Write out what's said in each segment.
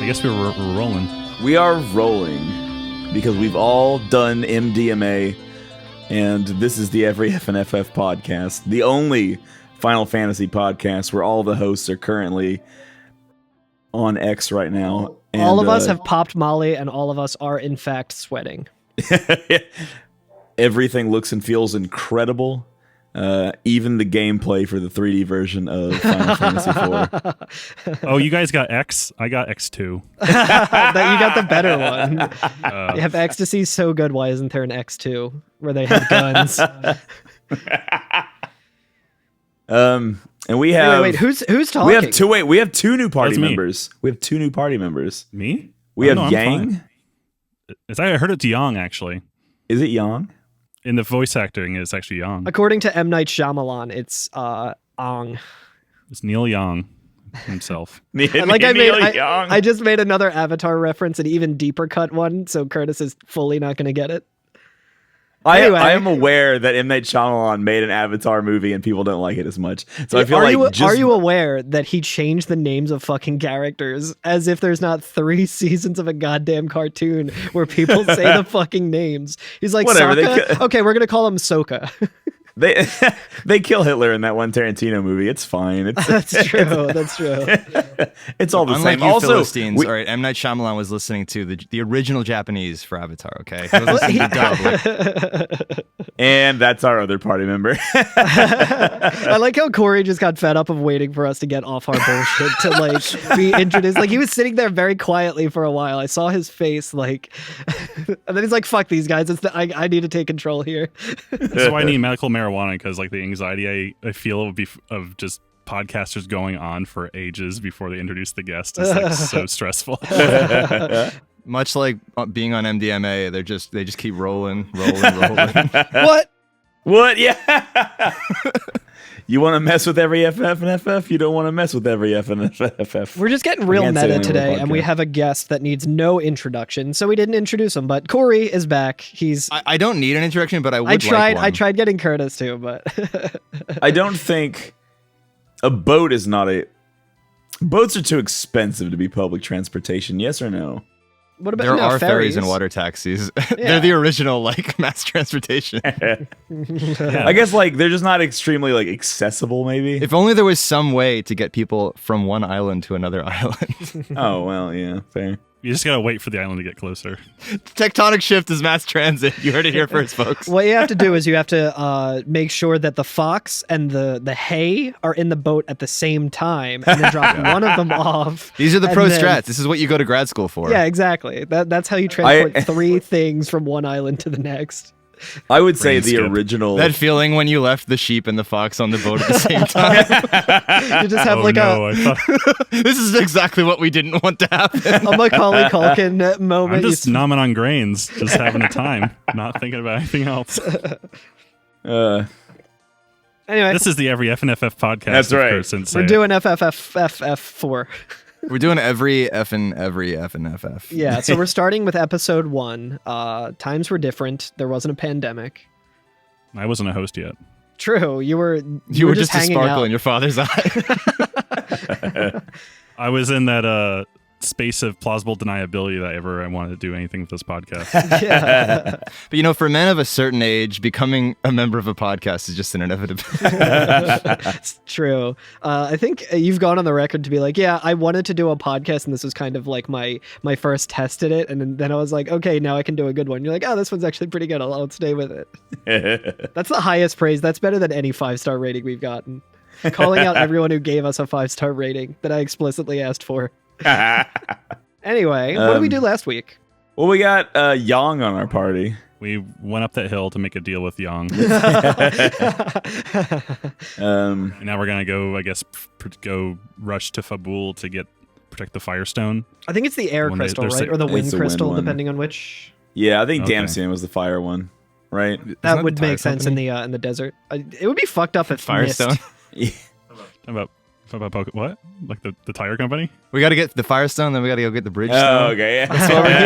I guess we're rolling. We are rolling because we've all done MDMA, and this is the Every FNFF podcast, the only Final Fantasy podcast where all the hosts are currently on X right now. And, all of us have popped Molly, and all of us are in fact sweating. Everything looks and feels incredible. Even the gameplay for the 3D version of Final Fantasy IV. Oh, you guys got X? I got X2. You got the better one. You have Ecstasy so good. Why isn't there an X2 where they have guns? And we have wait, who's talking? We have two new party That's me. members. We have two new party members. Me? We have no, Yang. I heard it's Yong, actually. Is it Yang? In the voice acting, it's actually Yong. According to M. Night Shyamalan, it's Ong. It's Neil Young himself. I just made another Avatar reference, an even deeper cut one, so Curtis is fully not going to get it. Anyway. I am aware that M. Night Shyamalan made an Avatar movie and people don't like it as much. So I feel are you aware that he changed the names of fucking characters as if there's not 3 seasons of a goddamn cartoon where people say the fucking names? He's like, whatever. Sokka? Okay, we're gonna call him Sokka. They kill Hitler in that one Tarantino movie. It's fine. That's true. That's true. It's all the Unlike same. You Also, Philistines, all right, M. Night Shyamalan was listening to the original Japanese for Avatar, okay? He was listening to dub. And that's our other party member. I like how Corey just got fed up of waiting for us to get off our bullshit to like be introduced. Like he was sitting there very quietly for a while. I saw his face like, and then he's like, "Fuck these guys! I need to take control here." That's why I need medical marijuana, because like the anxiety I feel of just podcasters going on for ages before they introduce the guest is like so stressful. Much like being on MDMA, they just keep rolling. What? Yeah. You want to mess with every FF? You don't want to mess with every FF. We're just getting real meta today, and we have a guest that needs no introduction, so we didn't introduce him. But Corey is back. I don't need an introduction, but I would. I tried getting Curtis too, but I don't think a boat is not a. Boats are too expensive to be public transportation. Yes or no? What about there are ferries and water taxis. Yeah. They're the original like mass transportation. I guess like they're just not extremely like accessible. Maybe if only there was some way to get people from one island to another island. Oh well, yeah, fair. You just gotta wait for the island to get closer. Tectonic shift is mass transit. You heard it here first, folks. What you have to do is you have to make sure that the fox and the hay are in the boat at the same time, and then drop one of them off. These are the pro strats. This is what you go to grad school for. Yeah, exactly. That's how you transport 3 things from one island to the next. I would say the original. That feeling when you left the sheep and the fox on the boat at the same time. You just have This is exactly what we didn't want to happen. A Macaulay Culkin moment. I'm just nomming on grains, just having a time, not thinking about anything else. Anyway, this is the Every FNFF podcast. That's right. We're doing FFFF4. We're doing every FNFF. Yeah, so we're starting with episode 1. Times were different. There wasn't a pandemic. I wasn't a host yet. True. You were just a hanging sparkle out in your father's eye. I was in that space of plausible deniability that I wanted to do anything with this podcast. Yeah. But for men of a certain age, becoming a member of a podcast is just an inevitability. It's true. I think you've gone on the record to be like, yeah, I wanted to do a podcast, and this was kind of like my first test at it, and then I was like, okay, now I can do a good one. You're like, oh, this one's actually pretty good. I'll stay with it. That's the highest praise. That's better than any 5-star rating we've gotten. Calling out everyone who gave us a 5-star rating that I explicitly asked for. Anyway, what did we do last week? Well, we got Yong on our party. We went up that hill to make a deal with Yong. And now we're gonna go, I guess, go rush to Fabul to protect the Firestone. I think it's the air crystal, right? Or the wind crystal, depending on which. Yeah, I think Damson was the fire one, right? That would make sense in the desert. It would be fucked up if Firestone. About what? Like the tire company? We got to get the Firestone, then we got to go get the bridge. Oh, okay. Yeah. That's what we're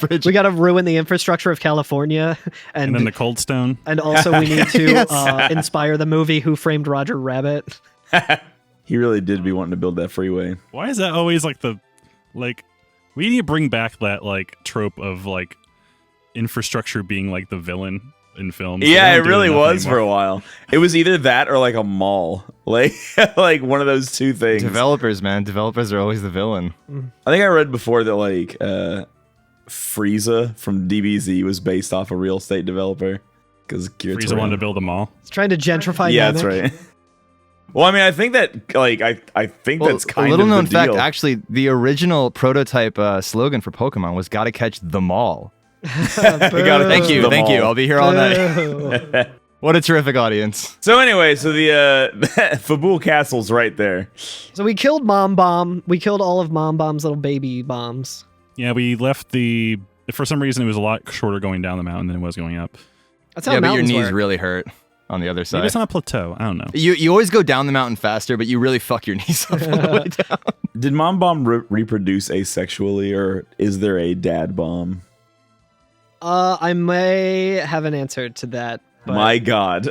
here. We got to ruin the infrastructure of California, and then the Cold Stone. And also, we need to inspire the movie Who Framed Roger Rabbit. He really did be wanting to build that freeway. Why is that always like We need to bring back that like trope of like infrastructure being like the villain in films. Yeah, it really was for a while. It was either that or like a mall, like one of those two things. Developers, man, developers are always the villain. I think I read before that like Frieza from DBZ was based off a real estate developer because Frieza wanted to build a mall. It's trying to gentrify. Yeah, that's right. Well, I mean, I think that like I think that's kind a little of known the fact. deal. Actually, the original prototype slogan for Pokemon was "Gotta catch the mall." Thank you. I'll be here all night. Boo. What a terrific audience. So anyway, so the Fabul Castle's right there. So we killed Mom Bomb. We killed all of Mom Bomb's little baby bombs. Yeah, we left for some reason it was a lot shorter going down the mountain than it was going up. That's how Yeah, but your mountains knees work. really hurt on the other side. Maybe it's on a plateau. I don't know. You always go down the mountain faster, but you really fuck your knees up on the way down. Did Mom Bomb reproduce asexually, or is there a dad bomb? I may have an answer to that. But My God.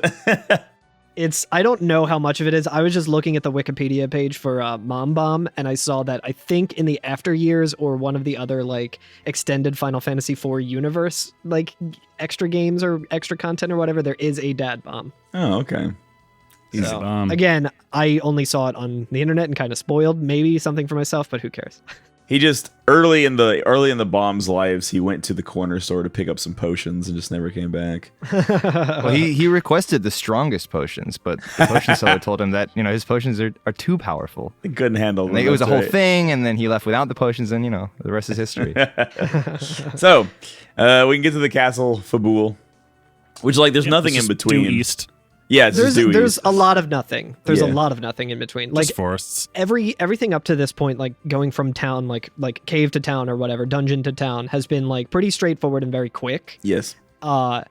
I don't know how much of it is. I was just looking at the Wikipedia page for Mom Bomb, and I saw that I think in the after years or one of the other like extended Final Fantasy IV universe like extra games or extra content or whatever, there is a dad bomb. Oh, okay. Easy So, bomb. again, I only saw it on the internet and kind of spoiled maybe something for myself, but who cares? He just early in the bomb's lives, he went to the corner store to pick up some potions and just never came back. Well, he requested the strongest potions, but the potion seller told him that his potions are too powerful. He couldn't handle And them. it was a that's whole right. thing, and then he left without the potions, and the rest is history. So we can get to the castle Fabul, which like there's nothing in Just between. due east. Yeah, it's just due There's east. a lot of nothing. There's a Yeah. lot of nothing in between. Like Just forests. everything up to this point, like going from town, like cave to town or whatever, dungeon to town, has been like pretty straightforward and very quick. Yes. Or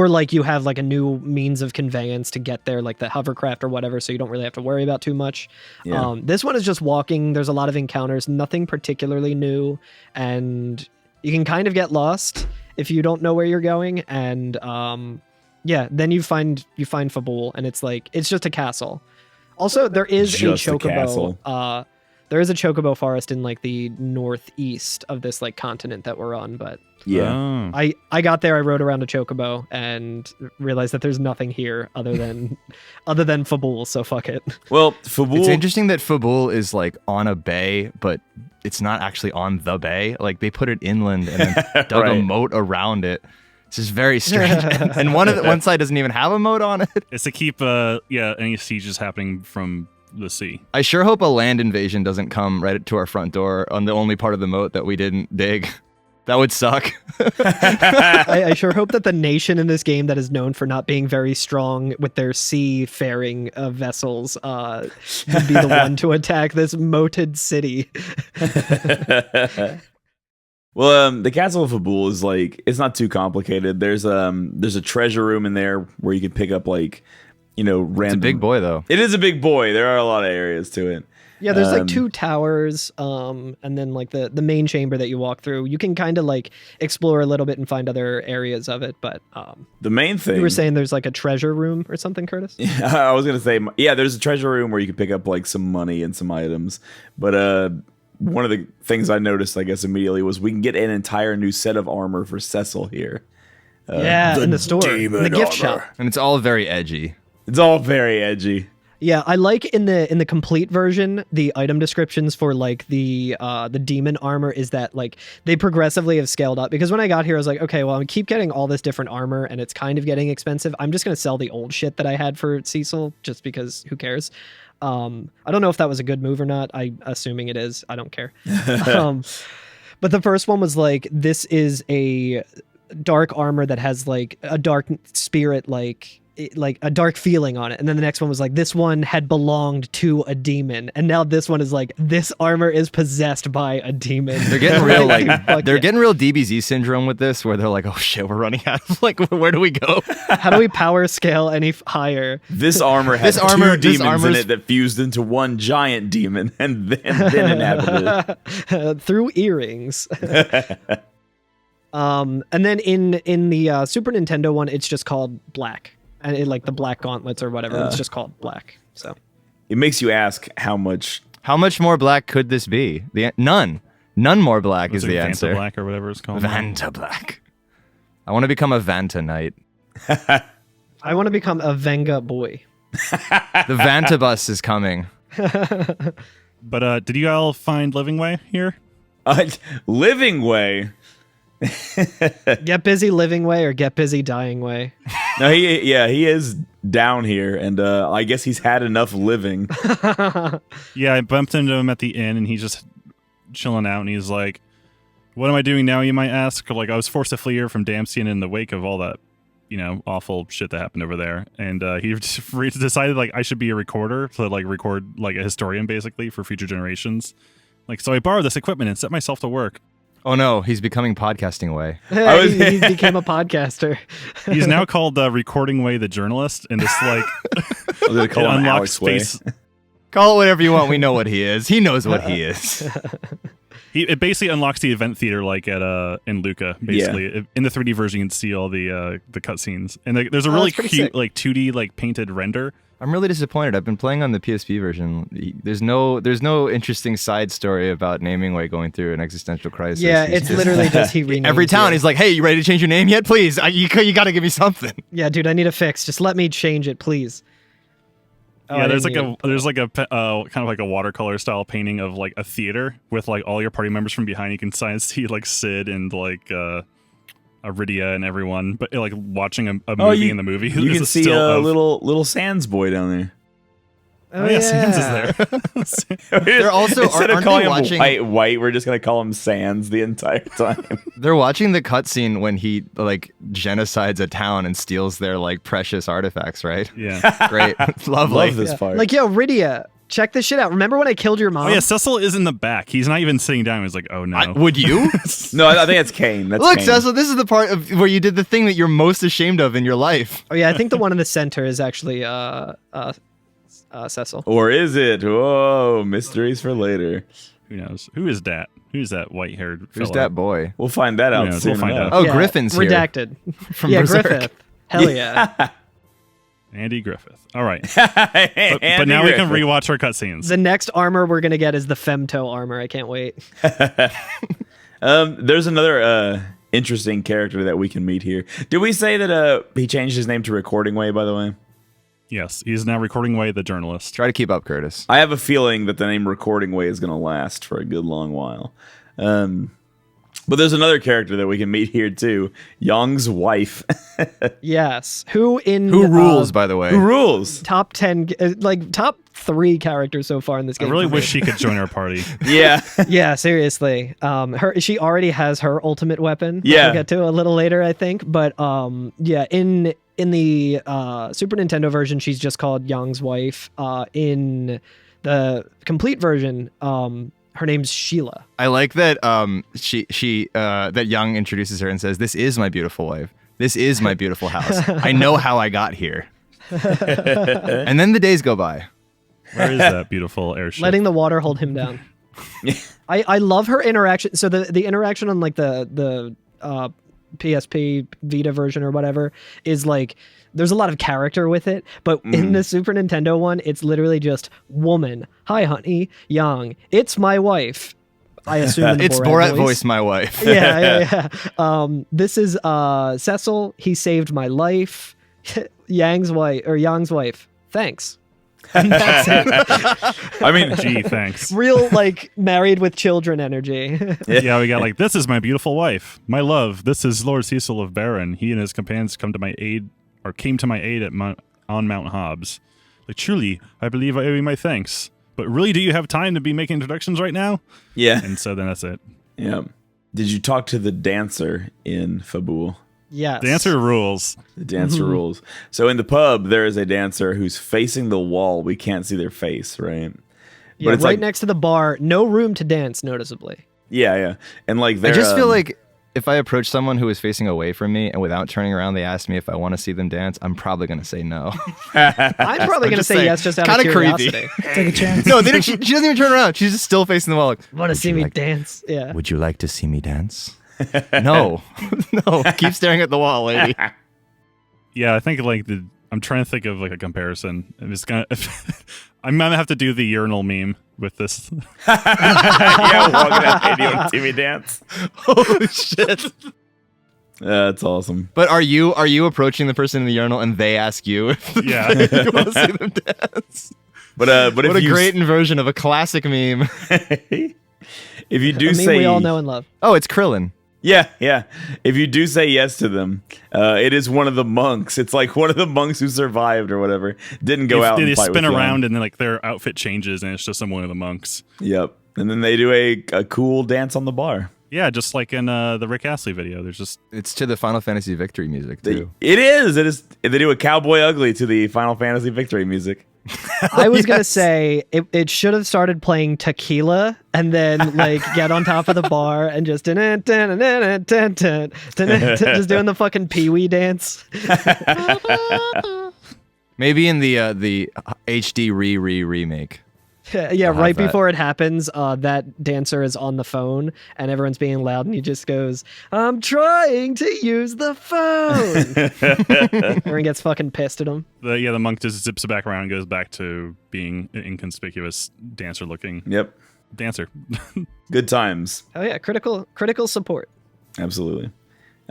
like you have like a new means of conveyance to get there, like the hovercraft or whatever, so you don't really have to worry about too much. Yeah. This one is just walking. There's a lot of encounters, nothing particularly new, and you can kind of get lost if you don't know where you're going. And yeah, then you find Fabul, and it's just a castle. Also, there is Just a a chocobo. castle. There is a chocobo forest in like the northeast of this like continent that we're on, but Yeah. Oh. I got there, I rode around a chocobo and realized that there's nothing here other than Fabul, so fuck it. Well, Fabul. It's interesting that Fabul is like on a bay, but it's not actually on the bay. Like they put it inland and then dug a Right. moat around it. It's just very strange. And one side doesn't even have a moat on it. It's to keep any sieges happening from the sea. I sure hope a land invasion doesn't come right to our front door on the only part of the moat that we didn't dig. That would suck. I sure hope that the nation in this game that is known for not being very strong with their seafaring vessels would be the one to attack this moated city. Well, the castle of Fabul is like, it's not too complicated. There's a treasure room in there where you can pick up like, random. It's a big boy, though. It is a big boy. There are a lot of areas to it. Yeah, there's like two towers, and then like the main chamber that you walk through. You can kind of like explore a little bit and find other areas of it, but The main thing. you were saying there's like a treasure room or something, Curtis? I was gonna say, yeah, there's a treasure room where you can pick up like some money and some items. But one of the things I noticed, I guess, immediately was we can get an entire new set of armor for Cecil here. Yeah, in the store, in the gift shop. And it's all very edgy. It's all very edgy. Yeah, I like in the complete version, the item descriptions for like the demon armor is that like they progressively have scaled up, because when I got here I was like, okay, well I keep getting all this different armor and it's kind of getting expensive. I'm just gonna sell the old shit that I had for Cecil just because who cares? I don't know if that was a good move or not. I'm assuming it is. I don't care. But the first one was like, this is a dark armor that has like a dark spirit, like a dark feeling on it. And then the next one was like, this one had belonged to a demon. And now this one is like, this armor is possessed by a demon. They're getting real Fuck they're yeah. getting real DBZ syndrome with this, where they're like, oh shit, we're running out of like, where do we go? How do we power scale any higher? This armor has This armor- two this demons in armor's- it that fused into one giant demon and then inhabited it. Through earrings. And then in the Super Nintendo one, it's just called Black. And it, like the Black Gauntlets or whatever, it's just called Black. So It makes you ask how much. How much more black could this be? None. None more black Was is it the Vanta answer. Black or whatever it's called. Vanta black. I want to become a Vanta knight. I want to become a Venga boy. The Vanta bus is coming. But did you all find Living Way here? Living Way. Get busy living way or get busy dying way. No, he is down here, and I guess he's had enough living. Yeah, I bumped into him at the inn, and he's just chilling out, and he's like, "What am I doing now, you might ask?" Like, I was forced to flee here from Damsian in the wake of all that, awful shit that happened over there. And he just decided, like, I should be a recorder to, like, record, like, a historian, basically, for future generations. Like, so I borrowed this equipment and set myself to work. Oh no, he's becoming podcasting way. He became a podcaster. He's now called Recording Way the Journalist, and this, like, They call him unlocks Alex Way. space. Call it whatever you want. We know what he is. He knows what he is. It basically unlocks the event theater, like in Luca. Basically, in the 3D version, you can see all the cutscenes, and there's a really that's pretty cute, sick. like 2D, like painted render. I'm really disappointed. I've been playing on the PSP version. There's no interesting side story about naming way going through an existential crisis. Yeah, He's it's just- literally just he renamed every town. it. He's like, "Hey, you ready to change your name yet? Please, you got to give me something." Yeah, dude, I need a fix. Just let me change it, please. Oh, Yeah, I there's didn't like a kind of like a watercolor style painting of like a theater with like all your party members from behind. You can see like Sid and like Aridia and everyone, but like watching a movie in the movie. You can see a little Sans boy down there. Oh, yeah, Sans is there. They're also Instead of aren't calling they him watching? white, we're just gonna call him Sans the entire time. They're watching the cutscene when he like genocides a town and steals their like precious artifacts, right? Yeah. Great, lovely. Love this part. Like, yo, Rydia, check this shit out. Remember when I killed your mom? Oh yeah, Cecil is in the back. He's not even sitting down. He's like, oh no. Would you? No, I think it's Kane. That's Look, Kane. Cecil, this is the part of where you did the thing that you're most ashamed of in your life. Oh yeah, I think the one in the center is actually Cecil. Or is it? Whoa, mysteries for later. Who knows? Who is that? Who's that white-haired Who's fella? that boy? We'll find that out knows? soon We'll find enough. out. Oh, Yeah, Griffin's here. redacted. From Yeah, Berserk. Griffith. Hell yeah. Andy Griffith. All right. But now we can rewatch our cutscenes. The next armor we're gonna get is the Femto armor. I can't wait. There's another interesting character that we can meet here. Did we say that he changed his name to Recording Way, by the way? Yes, he's now Recording Way the Journalist. Try to keep up, Curtis. I have a feeling that the name Recording Way is going to last for a good long while. But there's another character that we can meet here too. Yong's wife. Yes. Who rules, by the way? Who rules? top 10 like top 3 characters so far in this I game. really for me. wish she could join our party. Yeah. Yeah, seriously. She already has her ultimate weapon. Yeah. We'll get to a little later, I think. But yeah, in the Super Nintendo version, she's just called Yong's wife. In the complete version, her name's Sheila. I like that that Young introduces her and says, "This is my beautiful wife. This is my beautiful house. I know how I got here." And then the days go by. Where is that beautiful airship? Letting the water hold him down. I love her interaction. So the interaction on like the PSP Vita version or whatever is like there's a lot of character with it, but in the Super Nintendo one, it's literally just woman. Hi, honey, Yang. It's my wife. I assume in the It's Borat voice, my wife. Yeah. This is Cecil. He saved my life. Yang's wife. Thanks. And that's it. I mean, Gee, thanks. Real like married with children energy. Yeah, we got like, this is my beautiful wife, my love. This is Lord Cecil of Baron. He and his companions came to my aid on Mount Hobbs. Like, truly, I believe I owe you my thanks. But really, do you have time to be making introductions right now? yeah. And so then that's it. Yeah. Did you talk to the dancer in Fabul? Yes. The answer rules. The dancer rules. So in the pub, there is a dancer who's facing the wall. We can't see their face, right? Yeah, it's right like- next to the bar. No room to dance, noticeably. Yeah. And like, I they're, just feel like if I approach someone who is facing away from me and without turning around, they ask me if I want to see them dance, I'm probably going to say no. I'm probably going to just say saying, yes just out of kinda creepy. curiosity. Take a chance. No, she doesn't even turn around. She's just still facing the wall. Like, Want to see me like- dance? Yeah. would you like to see me dance? No. No. Keep staring at the wall, lady. Yeah, I think like the I'm trying to think of like a comparison. I'm gonna have to do the urinal meme with this. Yeah, walking out and doing TV dance. Holy shit. That's awesome. But are you approaching the person in the urinal and they ask you if Yeah. you want to see them dance? But What a great inversion of a classic meme. if you do I mean, say we all know and love. Oh, it's Krillin. Yeah. If you do say yes to them, it is one of the monks. It's like one of the monks who survived or whatever. Didn't go out. They and fight spin with around Yong. and then like their outfit changes and it's just one of the monks. Yep. And then they do a cool dance on the bar. Yeah, just like in the Rick Astley video. There's just It's to the Final Fantasy Victory music too. It is. They do a Cowboy Ugly to the Final Fantasy Victory music. I was gonna say it should have started playing Tequila and then like get on top of the bar and just just doing the fucking Pee-wee dance. Maybe in the HD remake. Yeah, I'll right have that. before it happens, that dancer is on the phone and everyone's being loud and he just goes, "I'm trying to use the phone." Everyone gets fucking pissed at him. the monk just zips it back around and goes back to being an inconspicuous dancer looking Yep. dancer. Good times. Oh yeah, critical support. Absolutely.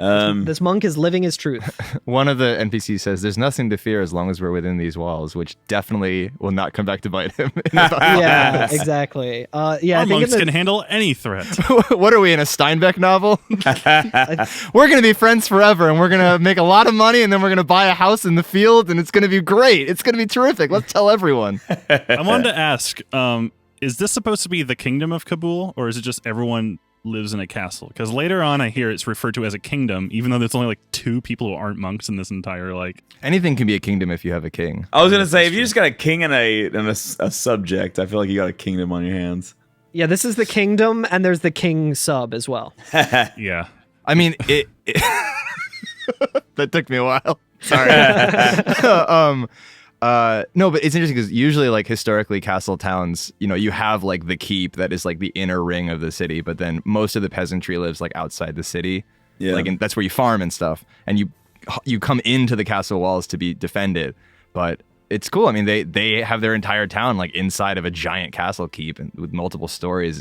This monk is living his truth. One of the NPCs says, "There's nothing to fear as long as we're within these walls," which definitely will not come back to bite him. Yeah, exactly. Yeah, Our I think monks can handle any threat. What are we in a Steinbeck novel? We're gonna be friends forever, and we're gonna make a lot of money, and then we're gonna buy a house in the field, and it's gonna be great. It's gonna be terrific. Let's tell everyone. I wanted to ask, is this supposed to be the kingdom of Kabul, or is it just everyone lives in a castle? Because later on I hear it's referred to as a kingdom, even though there's only like 2 people who aren't monks in this entire like... Anything can be a kingdom if you have a king. I was gonna say, if you just got a king and a subject, I feel like you got a kingdom on your hands. Yeah, this is the kingdom, and there's the king sub as well. Yeah. I mean, it that took me a while. Sorry. No, but it's interesting because usually, like historically, castle towns, you have like the keep that is like the inner ring of the city, but then most of the peasantry lives like outside the city. Yeah. Like that's where you farm and stuff, and you come into the castle walls to be defended. But it's cool. I mean, they have their entire town like inside of a giant castle keep and with multiple stories.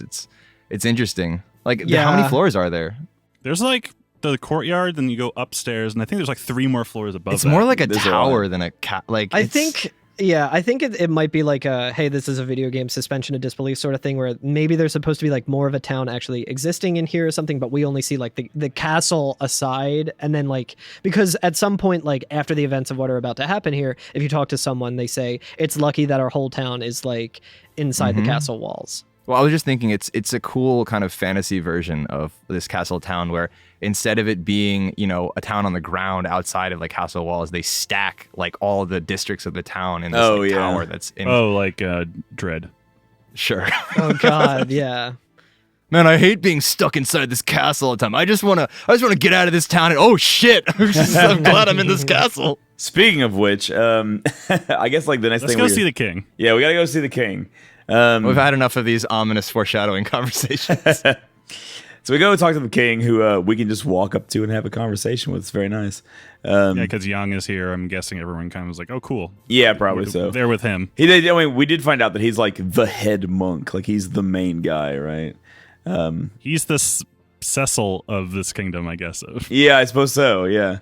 It's interesting. Like, how many floors are there? There's like the courtyard, then you go upstairs, and I think there's like 3 more floors above It's that. more like a There's a tower lot. than a like. I think it might be like a, hey, this is a video game suspension of disbelief sort of thing, where maybe there's supposed to be like more of a town actually existing in here or something, but we only see like the castle aside, and then like, because at some point, like after the events of what are about to happen here, if you talk to someone, they say it's lucky that our whole town is like inside the castle walls. Well, I was just thinking it's a cool kind of fantasy version of this castle town where instead of it being, a town on the ground outside of like castle walls, they stack like all the districts of the town in this tower that's in. Oh, like Dread. Sure. Oh God, yeah. Man, I hate being stuck inside this castle all the time. I just want to get out of this town and oh shit, I'm glad I'm in this castle. Speaking of which, I guess like the next Let's thing go see the king. Yeah, we gotta go see the king. We've had enough of these ominous foreshadowing conversations. So we go talk to the king, who we can just walk up to and have a conversation with. It's very nice. Yeah, because Yong is here. I'm guessing everyone kind of was like, oh, cool. Yeah, probably so. They're with him. He did. I mean, we did find out that he's like the head monk, like he's the main guy, right? He's the Cecil of this kingdom, I guess. Yeah, I suppose so. Yeah.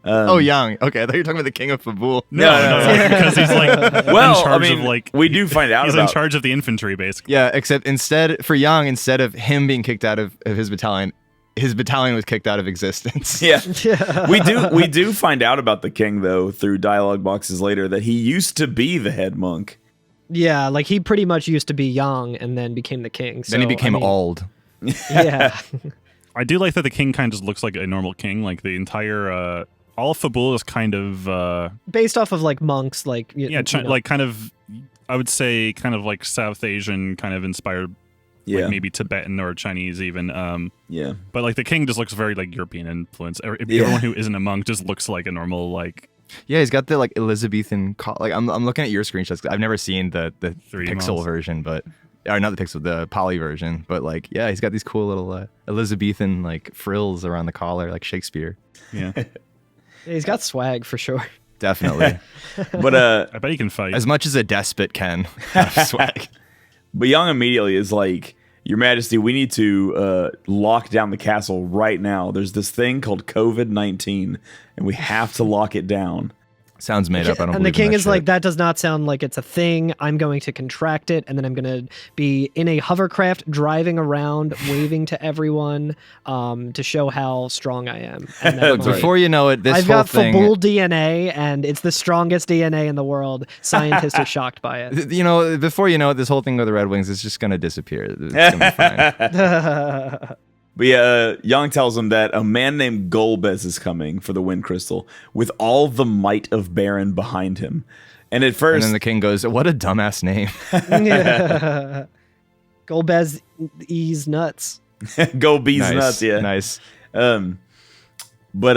Oh, Yong. Okay, I thought you were talking about the king of Fabul. No, because he's like Well, in charge I mean, of like we do find out he's about. in charge of the infantry, basically. Yeah, except for Yong, instead of him being kicked out of his battalion was kicked out of existence. Yeah, we do find out about the king though through dialogue boxes later that he used to be the head monk. Yeah, like he pretty much used to be young and then became the king. So, Then he became I mean, old. Yeah. I do like that the king kind of just looks like a normal king. Like the entire all of Fabul is kind of Based off of like monks, like like kind of, I would say kind of like South Asian kind of inspired. Yeah, like maybe Tibetan or Chinese even. Yeah, but like the king just looks very like European influence. Everyone who isn't a monk just looks like a normal like. Yeah, he's got the like Elizabethan. Like I'm looking at your screenshots. I've never seen the 3D pixel models. version, but or not the pixel, the poly version. But like, yeah, he's got these cool little Elizabethan like frills around the collar, like Shakespeare. Yeah. He's got swag for sure. Definitely. But I bet he can fight. As much as a despot can. Have swag. But Yong immediately is like, Your Majesty, we need to lock down the castle right now. There's this thing called COVID-19, and we have to lock it down. Sounds made up. I don't And the believe in king that is shit. like, that does not sound like it's a thing. I'm going to contract it, and then I'm going to be in a hovercraft driving around, waving to everyone to show how strong I am. And then, Look, before you know it, this I've whole got thing. Fabul DNA, and it's the strongest DNA in the world. Scientists are shocked by it. You know, before you know it, this whole thing with the Red Wings is just gonna disappear. It's gonna be fine. But yeah, Yong tells him that a man named Golbez is coming for the Wind Crystal with all the might of Baron behind him. And at And first, then the king goes, "What a dumbass name." Golbez ease nuts. Golbez Nice, nuts, yeah. nice. But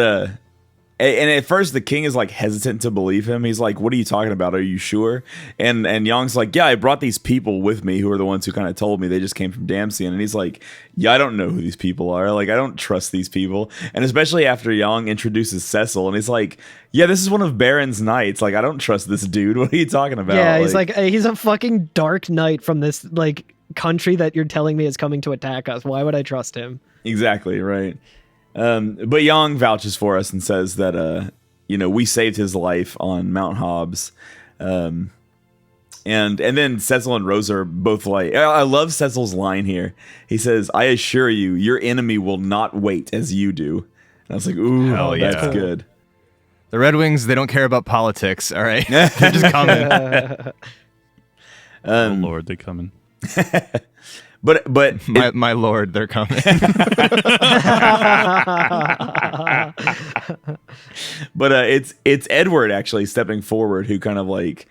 and at first the king is like hesitant to believe him. He's like, "What are you talking about? Are you sure?" And Yong's like, "Yeah, I brought these people with me who are the ones who kind of told me. They just came from Damsian." And he's like, "Yeah, I don't know who these people are. Like, I don't trust these people." And especially after Yong introduces Cecil, and he's like, "Yeah, this is one of Baron's knights. Like, I don't trust this dude. What are you talking about?" Yeah, he's like, he's a fucking dark knight from this like country that you're telling me is coming to attack us. Why would I trust him? Exactly, right. But Yong vouches for us and says that, we saved his life on Mount Hobbs. And then Cecil and Rosa are both like, I love Cecil's line here. He says, "I assure you, your enemy will not wait as you do." And I was like, ooh, Hell yeah. that's good. The Red Wings, they don't care about politics. All right, they're just coming. Oh Lord, they coming. But My lord, they're coming. But it's Edward actually stepping forward who kind of like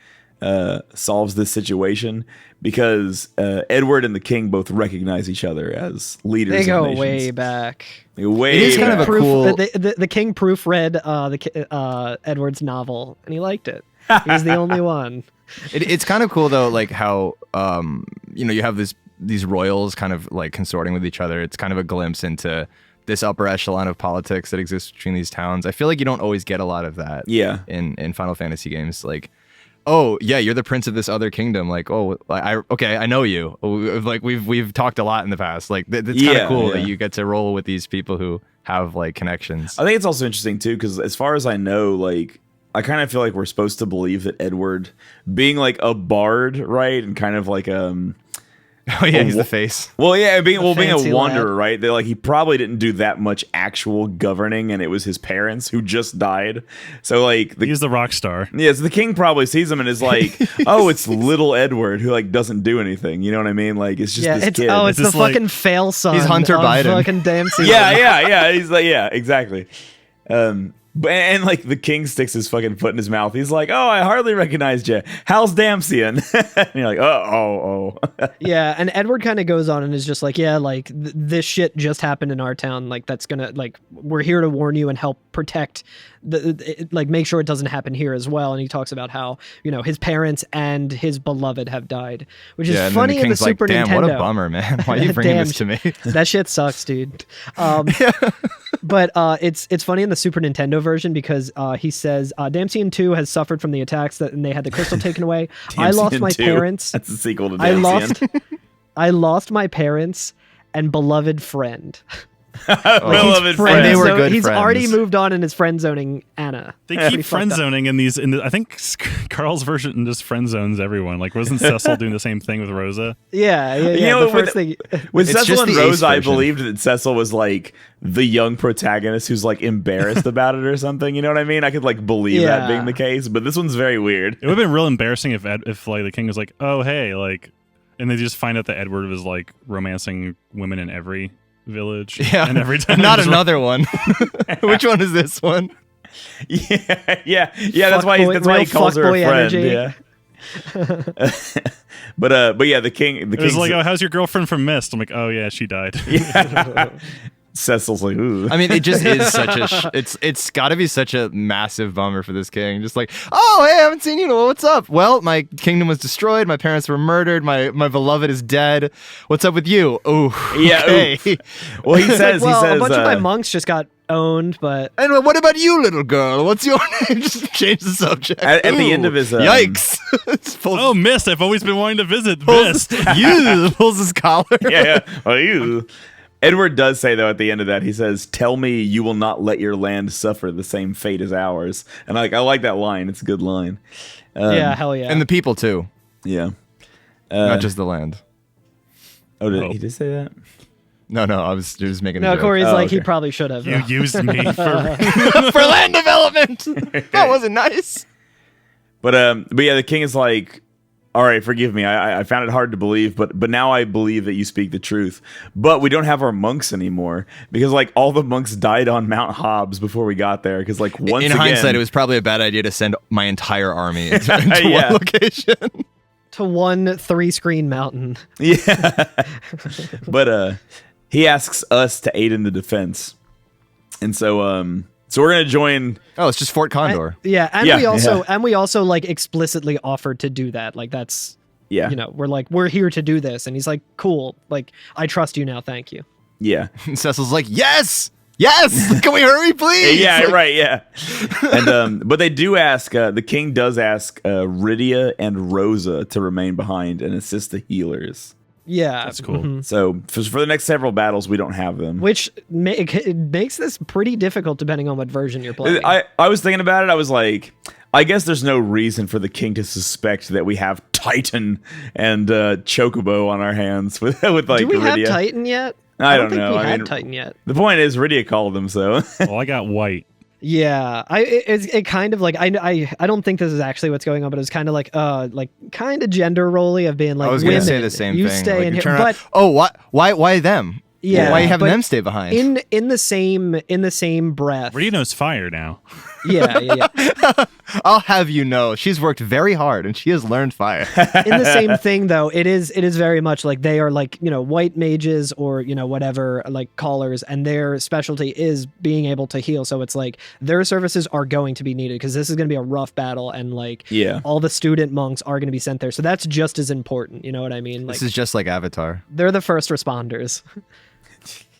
solves this situation because Edward and the king both recognize each other as leaders. They go of nations. way back. Way It is kind back. of a cool- The king proofread Edward's novel, and he liked it. He's the only one. It's kind of cool though, like how you have these royals kind of like consorting with each other. It's kind of a glimpse into this upper echelon of politics that exists between these towns. I feel like you don't always get a lot of that. Yeah. In Final Fantasy games, like, oh yeah, you're the prince of this other kingdom. Like, oh, I know you. Like we've talked a lot in the past. Like it's kind of cool that you get to roll with these people who have like connections. I think it's also interesting too because as far as I know, like I kind of feel like we're supposed to believe that Edward, being like a bard, right, and kind of like Oh yeah, he's the face. Well, yeah, being a fancy wanderer, lad. right? They're like he probably didn't do that much actual governing, and it was his parents who just died. So like He's the rock star. yeah, so the king probably sees him and is like, "Oh, it's little Edward who like doesn't do anything." You know what I mean? Like it's just this It's kid. it's the just like- fucking fail son. He's Hunter of Biden. Fucking Dempsey. yeah. He's like, yeah, exactly. But and like the king sticks his fucking foot in his mouth. He's like, "Oh, I hardly recognized you. How's Damsian?" And you're like, "Oh." Yeah, and Edward kind of goes on and is just like, yeah, like this shit just happened in our town. Like that's gonna like we're here to warn you and help protect like make sure it doesn't happen here as well. And he talks about how his parents and his beloved have died, which is Yeah, and funny then the in the king's like, Super "Damn, Nintendo. what a bummer, man. Why are you bringing this to me?" That shit sucks, dude. But it's funny in the Super Nintendo version because he says Damsian 2 has suffered from the attacks and they had the crystal taken away. I lost Damsian my 2. parents. That's the sequel to I Damsian. I lost my parents and beloved friend. Beloved He's friend. And they were so good he's friends. already moved on and is friend zoning Anna. They Pretty keep fucked friend up. zoning in these. I think Carl's version just friend zones everyone. Like, wasn't Cecil doing the same thing with Rosa? Yeah. You know, the first thing. With It's Cecil just and the Ace Rose, I version. believed that Cecil was like the young protagonist who's like embarrassed about it or something. You know what I mean? I could like believe that Yeah. being the case, but this one's very weird. It would have been real embarrassing if like the king was like, "Oh hey," like, and they just find out that Edward was like romancing women in every village. Yeah, and every time not just- another one. Which one is this one? Yeah. That's why Fuckboy- that's why he real calls her a fuckboy friend. energy. Yeah. But yeah, the king. It was like, "Oh, how's your girlfriend from Mist?" I'm like, "Oh yeah, she died." Cecil's like, ooh. I mean, it just is such a. It's got to be such a massive bummer for this king. Just like, "Oh, hey, I haven't seen you. What's up? Well, my kingdom was destroyed. My parents were murdered. My beloved is dead. What's up with you?" Oh, Yeah, okay. Well, he says Well, he says a bunch of my monks just got owned, but And what about you, little girl? What's your name? Just change the subject. At the end of his yikes! Oh, Mist! I've always been wanting to visit Mist. You pulls his collar. yeah. Oh, you. Edward does say though at the end of that, he says, "Tell me you will not let your land suffer the same fate as ours." And I like that line. It's a good line. yeah, hell yeah. And the people too, Yeah. not just the land. Oh, Oh. he just say that? No, I was just making a no, joke. Corey's Oh, like, he okay. probably should have. You used me for. for land development. That wasn't nice. But yeah, the king is like, "All right, forgive me. I found it hard to believe, but now I believe that you speak the truth. But we don't have our monks anymore because like all the monks died on Mount Hobbs before we got there. Because like once In again, hindsight, it was probably a bad idea to send my entire army into Yeah. one location. To one 3-screen mountain. yeah. But he asks us to aid in the defense, and so we're gonna join. Oh, it's just Fort Condor. And we also like explicitly offered to do that. Like that's Yeah, you know, we're here to do this, and he's like, cool, like I trust you now, thank you. yeah. And Cecil's like, yes. Can we hurry, please? Yeah, Like, right. Yeah, and but they do ask. The king does ask Rydia and Rosa to remain behind and assist the healers. Yeah, That's cool. mhm. So for the next several battles, we don't have them. Which it makes this pretty difficult depending on what version you're playing. I was thinking about it. I was like, I guess there's no reason for the king to suspect that we have Titan and Chocobo on our hands with like Do we have Rydia. Titan yet? I don't think know. we I had mean, Titan yet. The point is, Rydia called them. So Well, I got white. Yeah, it kind of like I don't think this is actually what's going on, but it's kind of like kind of gender rolly of being like I was gonna women, say the same you thing. stay Like, in you're here, trying to- but why them? yeah, Why are you having but them stay behind? in the same breath. Reno's fire now. Yeah. I'll have you know, she's worked very hard and she has learned fire. In the same thing though, it is very much like they are like, you know, white mages or, you know, whatever, like callers, and their specialty is being able to heal. So it's like their services are going to be needed because this is going to be a rough battle, and like yeah, all the student monks are going to be sent there. So that's just as important. You know what I mean? Like This is just like Avatar. they're the first responders.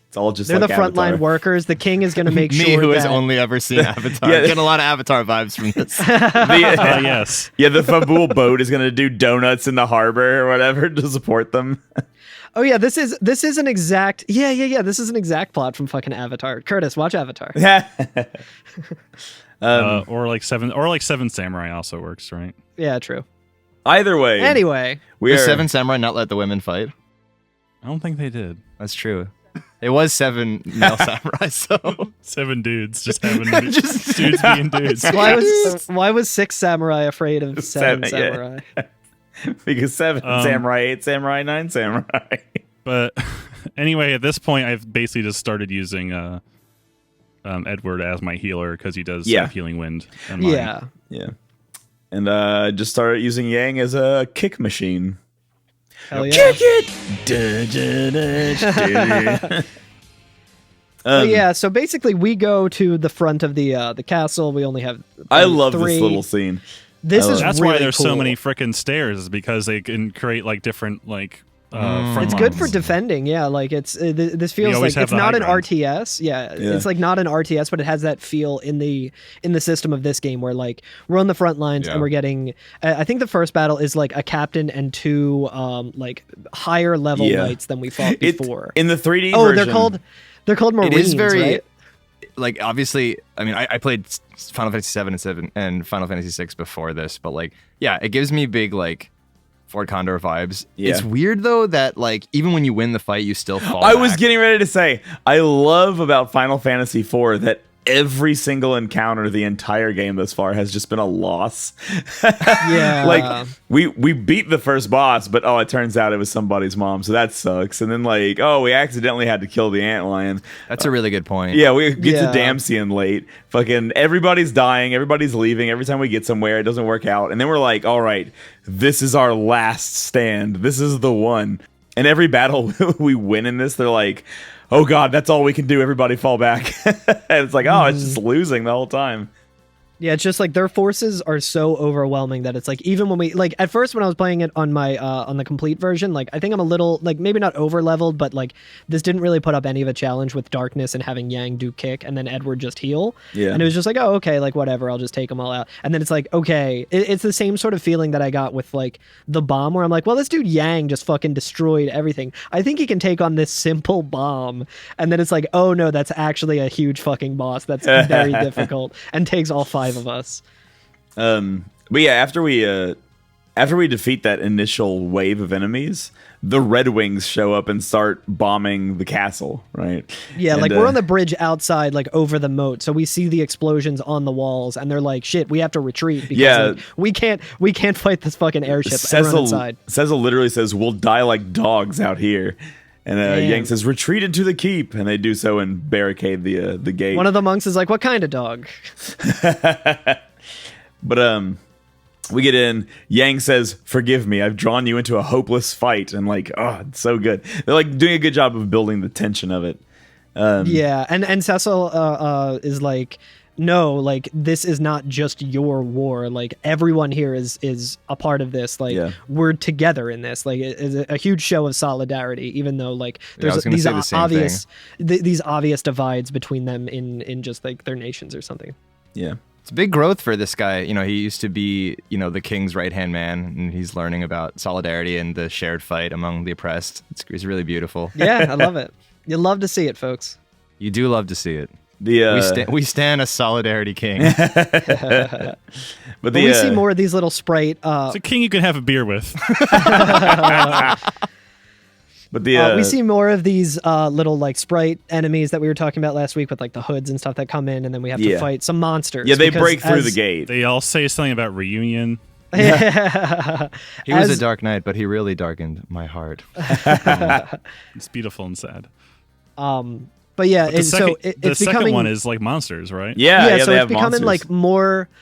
it's all just They're like the frontline Avatar. workers. The king is going to make Me, sure who that has only ever seen Avatar, Yeah. get a lot of Avatar vibes from this. Yes. Yeah, the Fabul boat is gonna do donuts in the harbor or whatever to support them. Oh yeah, this is an exact this is an exact plot from fucking Avatar. Curtis, watch Avatar. Or like Seven Samurai also works, right? Yeah, true. Either way, Anyway, we Did are. Seven Samurai not let the women fight? I don't think they did. That's true. It was 7 male samurai, so 7 dudes just having dudes being dudes. why was 6 samurai afraid of 7 Seven, yeah. samurai? Because 7 samurai, 8 samurai, 9 samurai. But anyway, at this point, I've basically just started using Edward as my healer because he does have healing wind. And mine. Yeah. Yeah. And just started using Yang as a kick machine. Hell yeah. Kick it! Yeah, so basically we go to the front of the castle. We only have I love 3. this little scene. This is That's really why there's cool. so many frickin' stairs, is because they can create like different like front It's good for lines. defending, yeah. Like it's this feels always like have it's the not high an ground. RTS. Yeah, it's like not an RTS, but it has that feel in the system of this game where like we're on the front lines and we're getting. I think the first battle is like a captain and 2 like higher level knights than we fought before. In the 3D Oh, version, they're called Marines. it is very right? like obviously. I mean, I played Final Fantasy 7 and Final Fantasy 6 before this, but like, yeah, it gives me big like Fort Condor vibes. Yeah. It's weird though that like even when you win the fight, you still fall. I was back. getting ready to say, I love about Final Fantasy IV that every single encounter the entire game thus far has just been a loss. Yeah. Like we beat the first boss, but it turns out it was somebody's mom, so that sucks. And then like, we accidentally had to kill the antlion. That's a really good point. Yeah, we get Yeah. to Damsian late. Fucking everybody's dying, everybody's leaving. Every time we get somewhere, it doesn't work out. And then we're like, all right, this is our last stand. This is the one. And every battle we win in this, they're like, oh god, that's all we can do. Everybody fall back. And it's like, it's just losing the whole time. Yeah, it's just like their forces are so overwhelming that it's like even when we like at first when I was playing it on my on the complete version, like I think I'm a little like maybe not over leveled, but like this didn't really put up any of a challenge with darkness and having Yang do kick and then Edward just heal. Yeah. And it was just like, oh, okay, like whatever, I'll just take them all out. And then it's like, okay, it's the same sort of feeling that I got with like the bomb where I'm like, well, this dude Yang just fucking destroyed everything. I think he can take on this simple bomb. And then it's like, oh no, that's actually a huge fucking boss that's very difficult and takes all 5 of us. But yeah, after we defeat that initial wave of enemies, the Red Wings show up and start bombing the castle, right? Yeah, and, like we're on the bridge outside, like over the moat, so we see the explosions on the walls, and they're like, "Shit, we have to retreat because like, we can't fight this fucking airship." Everyone inside. Cecil literally says, "We'll die like dogs out here." And Yang says, "Retreat into the keep," and they do so and barricade the gate. One of the monks is like, "What kind of dog?" But we get in. Yang says, "Forgive me, I've drawn you into a hopeless fight," and like, oh, it's so good. They're like doing a good job of building the tension of it. Yeah, and Cecil is like, no, like this is not just your war. Like everyone here is a part of this. Like we're together in this. Like it is a huge show of solidarity. Even though like there's these obvious these obvious divides between them in just like their nations or something. Yeah. It's big growth for this guy. You know, he used to be, you know, the king's right-hand man, and he's learning about solidarity and the shared fight among the oppressed. It's really beautiful. Yeah, I love it. You love to see it, folks. You do love to see it. We stand a solidarity king. But we see more of these little sprite. It's a king you can have a beer with. But we see more of these little like sprite enemies that we were talking about last week with like the hoods and stuff that come in, and then we have to fight some monsters. Yeah, they break through the gate. They all say something about reunion. He was a dark knight, but he really darkened my heart. It's beautiful and sad. But yeah, the second becoming one is like monsters, right? Yeah, so they it's have becoming monsters. like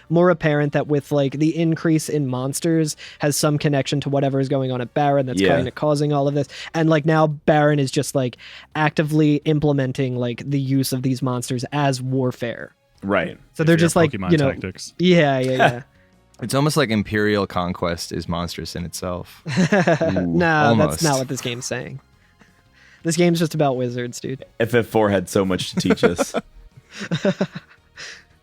more apparent that with like the increase in monsters has some connection to whatever is going on at Baron that's kind of causing all of this. And like now Baron is just like actively implementing like the use of these monsters as warfare. Right. So they're just like, Pokemon you know, tactics. Yeah. It's almost like Imperial conquest is monstrous in itself. No, that's not what this game's saying. This game's just about wizards, dude. FF4 had so much to teach us.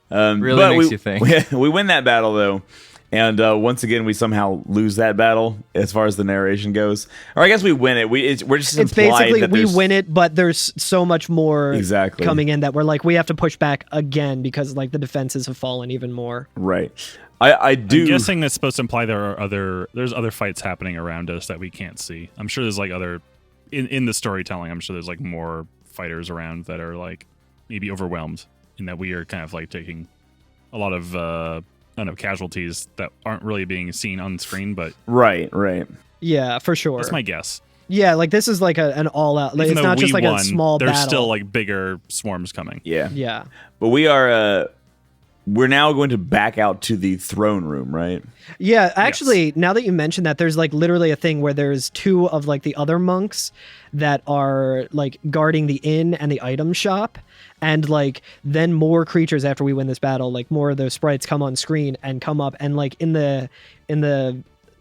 Really makes you think. We win that battle, though. And once again, we somehow lose that battle as far as the narration goes. Or I guess we win it. We're just it's basically we win it, but there's so much more coming in that we're like, we have to push back again because like the defenses have fallen even more. Right. I'm guessing that's supposed to imply there's other fights happening around us that we can't see. I'm sure there's like other... In the storytelling, I'm sure there's like more fighters around that are like maybe overwhelmed, in that we are kind of like taking a lot of I don't know, casualties that aren't really being seen on screen, but right. Yeah, for sure. That's my guess. Yeah, like this is like an all-out. Like, it's not just like a small battle. There's still like bigger swarms coming. Yeah. But we're now going to back out to the throne room, right? Yeah, actually, now that you mention that, there's like literally a thing where there's 2 of like the other monks that are like guarding the inn and the item shop, and like then more creatures after we win this battle, like more of those sprites come on screen and come up, and like in the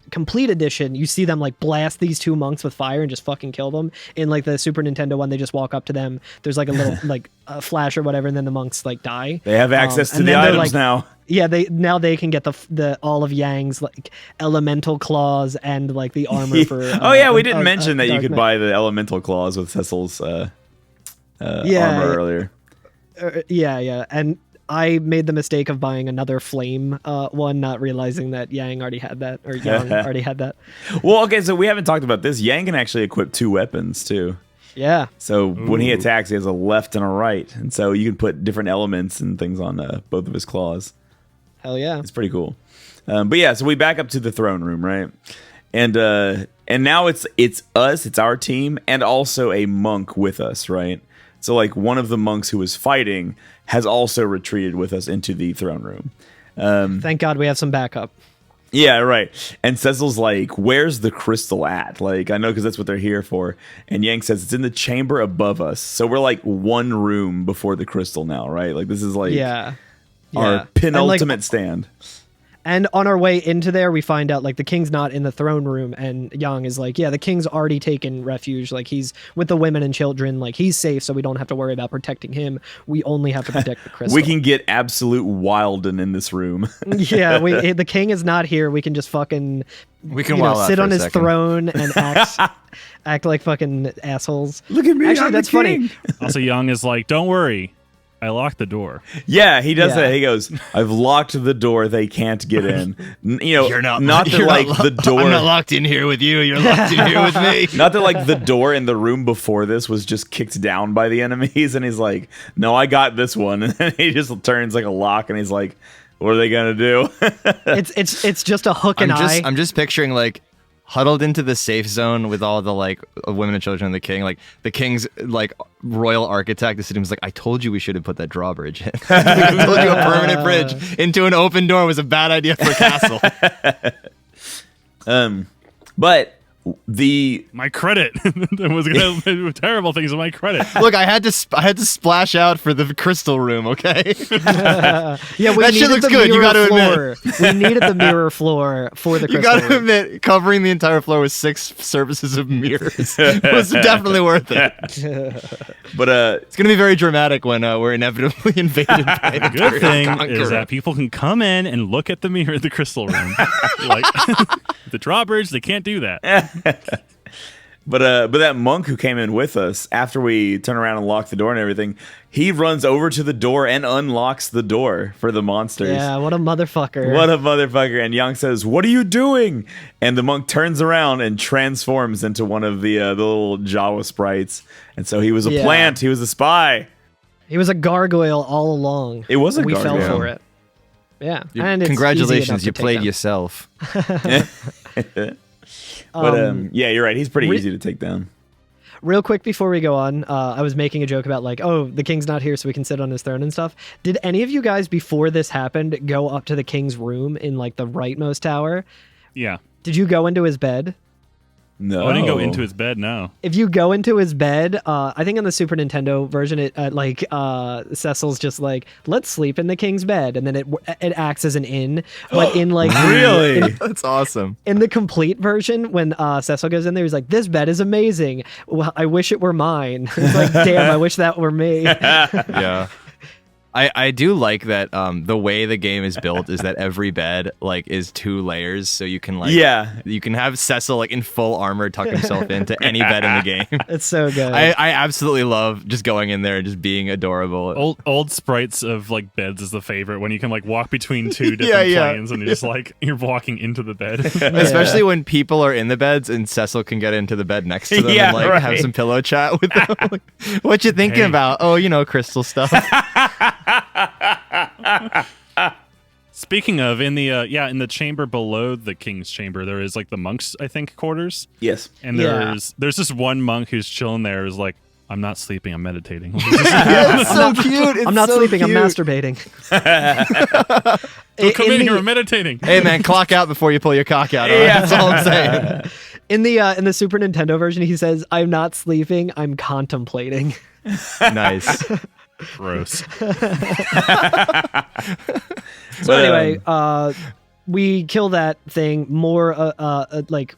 complete edition, you see them like blast these 2 monks with fire and just fucking kill them. In like the Super Nintendo one, they just walk up to them. There's like a little like a flash or whatever, and then the monks like die. They have access to the items now. Yeah, they can get the all of Yang's like elemental claws and like the armor for. We didn't mention that you could buy the elemental claws with Cecil's armor earlier. Yeah, and I made the mistake of buying another flame one, not realizing that Yang already had that, or Yong already had that. Well, okay, so we haven't talked about this. Yang can actually equip 2 weapons, too. Yeah. So when he attacks, he has a left and a right. And so you can put different elements and things on both of his claws. Hell yeah. It's pretty cool. But yeah, so we back up to the throne room, right? And now it's us, it's our team, and also a monk with us, right? So like one of the monks who was fighting has also retreated with us into the throne room. Thank God we have some backup. Yeah, right. And Cecil's like, where's the crystal at? Like, I know because that's what they're here for. And Yang says it's in the chamber above us. So we're like one room before the crystal now, right? Like this is like our penultimate stand. And on our way into there, we find out like the king's not in the throne room, and Yong is like, yeah, the king's already taken refuge. Like he's with the women and children. Like he's safe, so we don't have to worry about protecting him. We only have to protect the crystal. We can get absolute wildin' in this room. Yeah, the king is not here. We can just fucking sit on his throne and act like fucking assholes. Look at me, actually, I'm that's the king. funny. Also, Young is like, don't worry, I locked the door. Yeah, he does Yeah. that. He goes, I've locked the door. They can't get in. You're not that like the door. I'm not locked in here with you. You're locked in here with me. Not that like the door in the room before this was just kicked down by the enemies, and he's like, no, I got this one. And then he just turns like a lock, and he's like, what are they gonna do? It's just a hook and eye. I'm just picturing like huddled into the safe zone with all the like women and children and the king. Like the king's like royal architect is sitting, was like, I told you we should have put that drawbridge in. I told you a permanent bridge into an open door was a bad idea for a castle. But my credit was gonna do terrible things with my credit. Look, I had to splash out for the crystal room. Okay. Yeah, we That shit needed looks the good, you mirror gotta floor. We needed the mirror floor for the You crystal got to room. admit, covering the entire floor with 6 surfaces of mirrors was definitely worth it. but It's going to be very dramatic when we're inevitably invaded by The good thing is that people can come in and look at the mirror of the crystal room. Like the drawbridge, they can't do that. But that monk who came in with us after we turn around and lock the door and everything, he runs over to the door and unlocks the door for the monsters. Yeah, what a motherfucker. What a motherfucker. And Yang says, what are you doing? And the monk turns around and transforms into one of the little Jawa sprites. And so he was a plant. He was a spy. He was a gargoyle all along. It was a We gargoyle. fell for it. Yeah. And it's easy Congratulations, enough to you take played down. yourself. But yeah, you're right. He's pretty easy to take down. Real quick before we go on, I was making a joke about like, oh, the king's not here so we can sit on his throne and stuff. Did any of you guys before this happened go up to the king's room in like the rightmost tower? Yeah. Did you go into his bed? No. I didn't go into his bed, no. If you go into his bed, I think on the Super Nintendo version, it Cecil's just like, let's sleep in the king's bed, and then it acts as an inn. But in like Really? That's awesome. in the complete version, when Cecil goes in there, he's like, this bed is amazing. Well, I wish it were mine. It's like, damn, I wish that were me. Yeah. I do like that the way the game is built is that every bed like is 2 layers, so you can like you can have Cecil like in full armor tuck himself into any bed in the game. It's so good. I absolutely love just going in there and just being adorable. Old sprites of like beds is the favorite when you can like walk between 2 different planes and you're just like you're walking into the bed. Especially when people are in the beds and Cecil can get into the bed next to them and like have some pillow chat with them. Like, what you thinking about? Oh, crystal stuff. Speaking of, in the chamber below the king's chamber, there is like the monks, I think, quarters. Yes. And there's this one monk who's chilling there, who's like, I'm not sleeping, I'm meditating. It's so cute. I'm not sleeping, I'm masturbating. Don't come in here, I'm meditating. Hey man, clock out before you pull your cock out. Right? That's all I'm saying. In the Super Nintendo version, he says, I'm not sleeping, I'm contemplating. Nice. Gross. So anyway, we kill that thing more like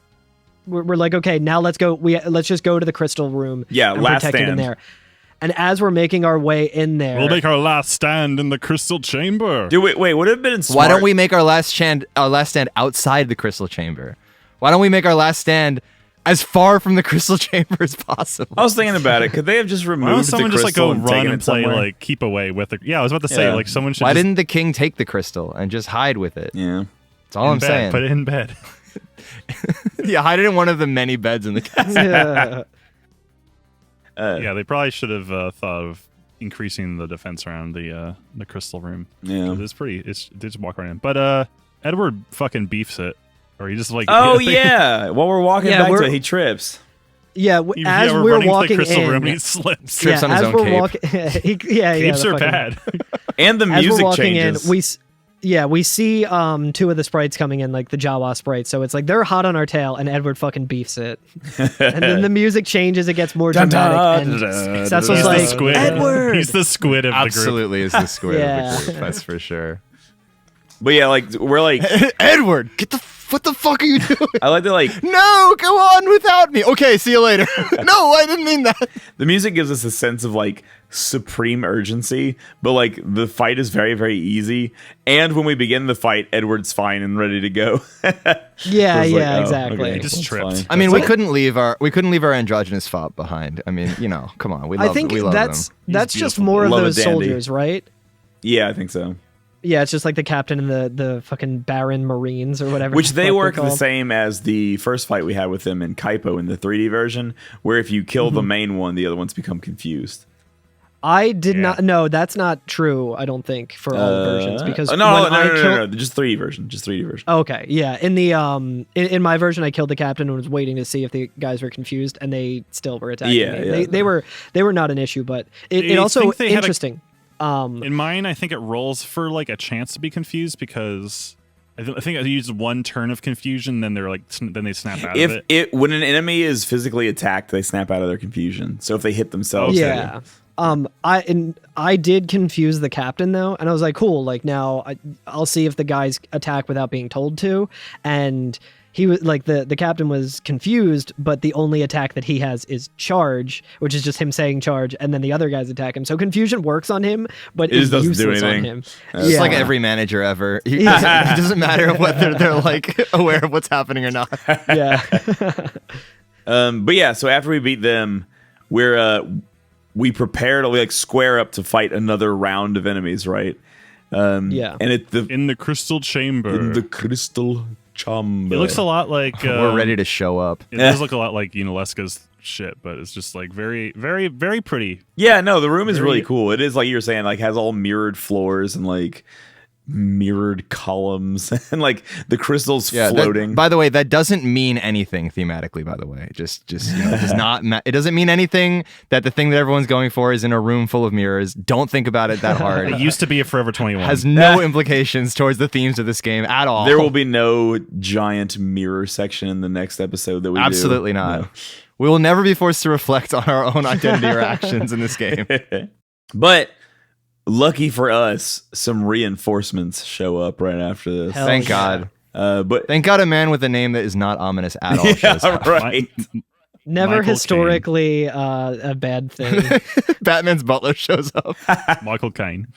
we're like, okay, now let's go. Let's just go to the crystal room. Yeah, and last protect it in stand. there. And as we're making our way in there, We'll make our last stand in the crystal chamber. Dude, wait, would it have been smart? Why don't we make our last stand outside the crystal chamber? Why don't we make our last stand as far from the crystal chamber as possible? I was thinking about it. Could they have just Why don't removed the someone just like crystal go and run taken and it play somewhere? like keep away with it? Yeah, I was about to say Yeah. like someone should. Why just didn't the king take the crystal and just hide with it? Yeah. That's all in I'm bed, saying. Put it in bed. Yeah, hide it in one of the many beds in the castle. Yeah. Yeah, they probably should have thought of increasing the defense around the crystal room. Yeah. It's pretty. They just walk right in. But Edward fucking beefs it, or he just like. Oh yeah. While we're walking Yeah, back we're- to it, he trips. Yeah, as we're we're running walking to the crystal in, room, he slips. Trips on his as own we're cape. walking, Capes the are fucking- bad. And the As music we're walking changes. in, Yeah, we see two of the sprites coming in, like the Jawa sprites. So it's like they're hot on our tail, and Edward fucking beefs it. And then the music changes; it gets more dramatic. And Cecil's He's like, the squid. Edward. He's the squid of the group. Absolutely is the squid Yeah. of the group. That's for sure. But yeah, like we're like, Edward, what the fuck are you doing? I like to like No, go on without me. Okay, see you later. No, I didn't mean that. the music gives us a sense of like supreme urgency, but like the fight is very, very easy. And when we begin the fight, Edward's fine and ready to go. Yeah, It's like, yeah, oh, exactly. okay, Just that's tripped. fine. I mean, we couldn't leave our androgynous fop behind. I mean, come on, we love I think we love that's them. that's just beautiful. more of Love a those dandy. soldiers, right? Yeah, I think so. Yeah, it's just like the captain and the fucking Baron Marines or whatever. Which the they fuck work they're the called. same as the first fight we had with them in Kaipo in the 3D version, where if you kill the main one, the other ones become confused. I did Yeah. not. No, that's not true. I don't think for all versions because no, when I killed. no, just 3D version, just 3D version. Okay, yeah. In the in my version, I killed the captain and was waiting to see if the guys were confused, and they still were attacking Yeah, me. yeah. They were not an issue, but Do it you also think they had a- interesting. In mine, I think it rolls for like a chance to be confused because I think I used one turn of confusion, then they're like, then they snap out of If it. when an enemy is physically attacked, they snap out of their confusion. So if they hit themselves, Yeah. I did confuse the captain though, and I was like, cool. Like now, I'll see if the guys attack without being told to, and he was like the captain was confused, but the only attack that he has is charge, which is just him saying charge, and then the other guys attack him. So confusion works on him, but It it's just doesn't do useless on anything. him. It's like every manager ever. It doesn't matter whether they're like aware of what's happening or not. Yeah. But yeah, so after we beat them, we prepare to like square up to fight another round of enemies, right? Yeah. And In the crystal chamber. in the crystal chamber. It looks a lot like We're ready to show up. It does look a lot like Unalesca's shit, but it's just like very, very, very pretty. Yeah, no, the room is Very- really cool. It is like you were saying, like has all mirrored floors and like mirrored columns and like the crystals floating. By the way, that doesn't mean anything thematically. By the way, just it does not. It doesn't mean anything that the thing that everyone's going for is in a room full of mirrors. Don't think about it that hard. It used to be a Forever 21. Has no implications towards the themes of this game at all. There will be no giant mirror section in the next episode that we absolutely do. not. No. We will never be forced to reflect on our own identity or actions in this game. But lucky for us, some reinforcements show up right after this. Hell Thank yeah. God. But Thank God a man with a name that is not ominous at all yeah, shows up. right. Never Michael historically a bad thing. Batman's butler shows up. Michael Caine.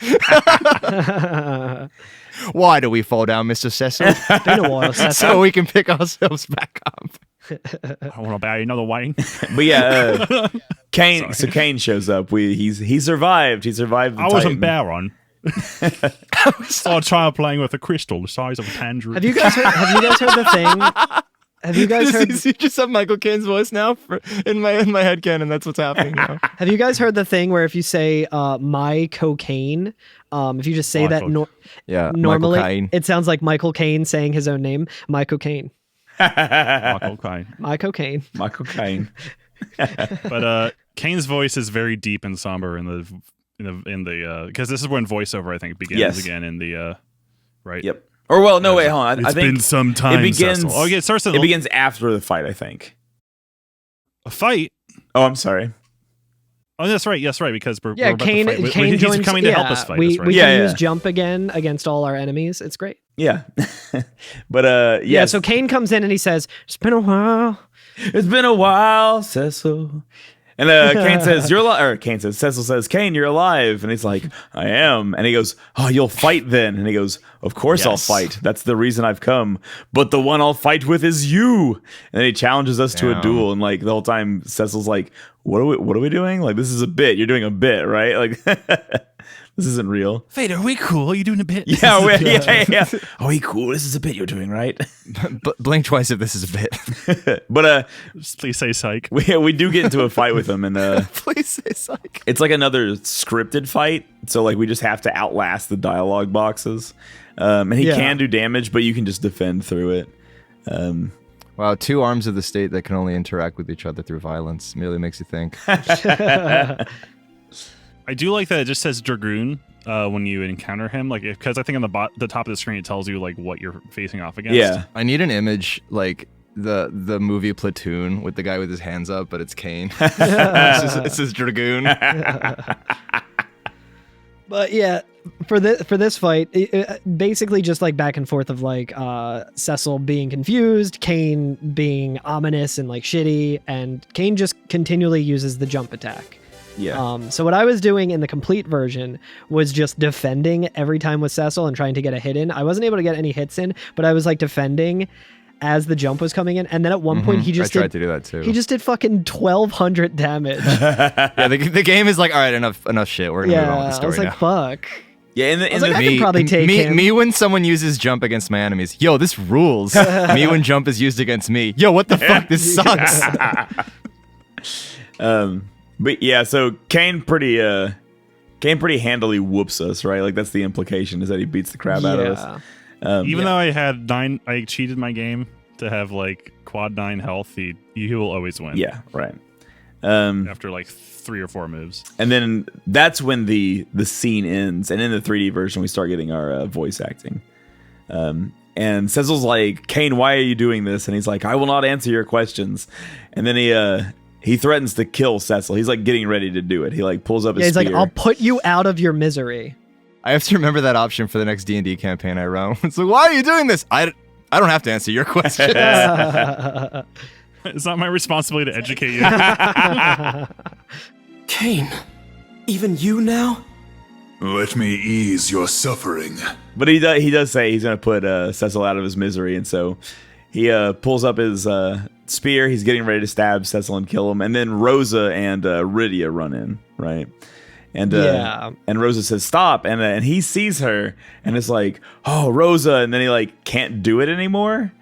Why do we fall down, Mr. Cecil? Been a while, Cecil. So we can pick ourselves back up. I want to buy another wine. But yeah, Kane. So Kane shows up. He survived. He survived. The I wasn't Titan. Baron. I tried playing with a crystal the size of a tangerine. Have you guys heard the thing? Have you guys heard? You just have Michael Caine's voice now in my head canon. That's what's happening now. Have you guys heard the thing where if you say my cocaine, if you just say Michael. Yeah, normally, Michael Caine. it sounds like Michael Caine saying his own name. My cocaine. Michael Caine. My cocaine. Michael Caine. But Kane's voice is very deep and somber in the because this is when voiceover I think begins Yes. again in the right. Yep. Or well, no, wait, hold on. It's I think been some time. it begins. Cecil. Okay, it starts. It begins after the fight, I think. a fight. Oh, I'm sorry. Oh, that's right. Yes, right. Because we're Yeah, about to Kane. fight. Kane He's joins. coming to help us fight. We That's right. we Yeah, can yeah. use jump again against all our enemies. It's great. Yeah. But Yeah. yes. So Kane comes in and he says, "It's been a while." It's been a while, Cecil. And Kane says, "You're alive." Or Kane says, Cecil says, "Kane, you're alive." And he's like, "I am." And he goes, "Oh, you'll fight then." And he goes, "Of course I'll Yes. fight. That's the reason I've come. But the one I'll fight with is you." And then he challenges us to a Damn. duel. And like the whole time, Cecil's like, "What are we doing? Like this is a bit. You're doing a bit, right? Like this isn't real." Vader, are we cool? Are you doing a bit? Yeah, yeah. Oh, he cool. This is a bit you're doing, right? Blink twice if this is a bit. But Just please say psych. we do get into a fight with him, and Please say psych. it's like another scripted fight. So like we just have to outlast the dialogue boxes. And he Yeah. can do damage, but you can just defend through it. Wow, two arms of the state that can only interact with each other through violence merely makes you think. I do like that it just says Dragoon when you encounter him, like because I think on the top of the screen it tells you like what you're facing off against. Yeah. I need an image like the movie Platoon with the guy with his hands up, but it's Kane. It's his dragoon. But yeah, for this fight, it basically just like back and forth of like Cecil being confused, Kane being ominous and like shitty, and Kane just continually uses the jump attack. Yeah. So what I was doing in the complete version was just defending every time with Cecil and trying to get a hit in. I wasn't able to get any hits in, but I was like defending as the jump was coming in, and then at one point he just tried to do that too. He just did fucking 1,200 damage. Yeah, the game is like, all right, enough shit. We're gonna move on with the I story was like, now. fuck. Yeah, I was like, I could probably take him. Me when someone uses jump against my enemies, yo, this rules. Me when jump is used against me, yo, what the fuck? This sucks. But yeah, so Kane pretty handily whoops us, right? Like that's the implication, is that he beats the crap out of us. Even though I cheated my game to have like quad 9 health, he will always win. Yeah, right. After like 3 or 4 moves. And then that's when the scene ends, and in the 3D version we start getting our voice acting. And Cecil's like, Kane, why are you doing this? And he's like, I will not answer your questions. And then he threatens to kill Cecil. He's like getting ready to do it. He like pulls up his spear. He's like, I'll put you out of your misery. I have to remember that option for the next D&D campaign I run. It's like, why are you doing this? I don't have to answer your questions. It's not my responsibility to educate you. Kane, even you now? Let me ease your suffering. But he does say he's going to put Cecil out of his misery, and so he pulls up his spear. He's getting ready to stab Cecil and kill him, and then Rosa and Rydia run in, right? And and Rosa says stop, and he sees her and it's like, oh, Rosa, and then he like can't do it anymore,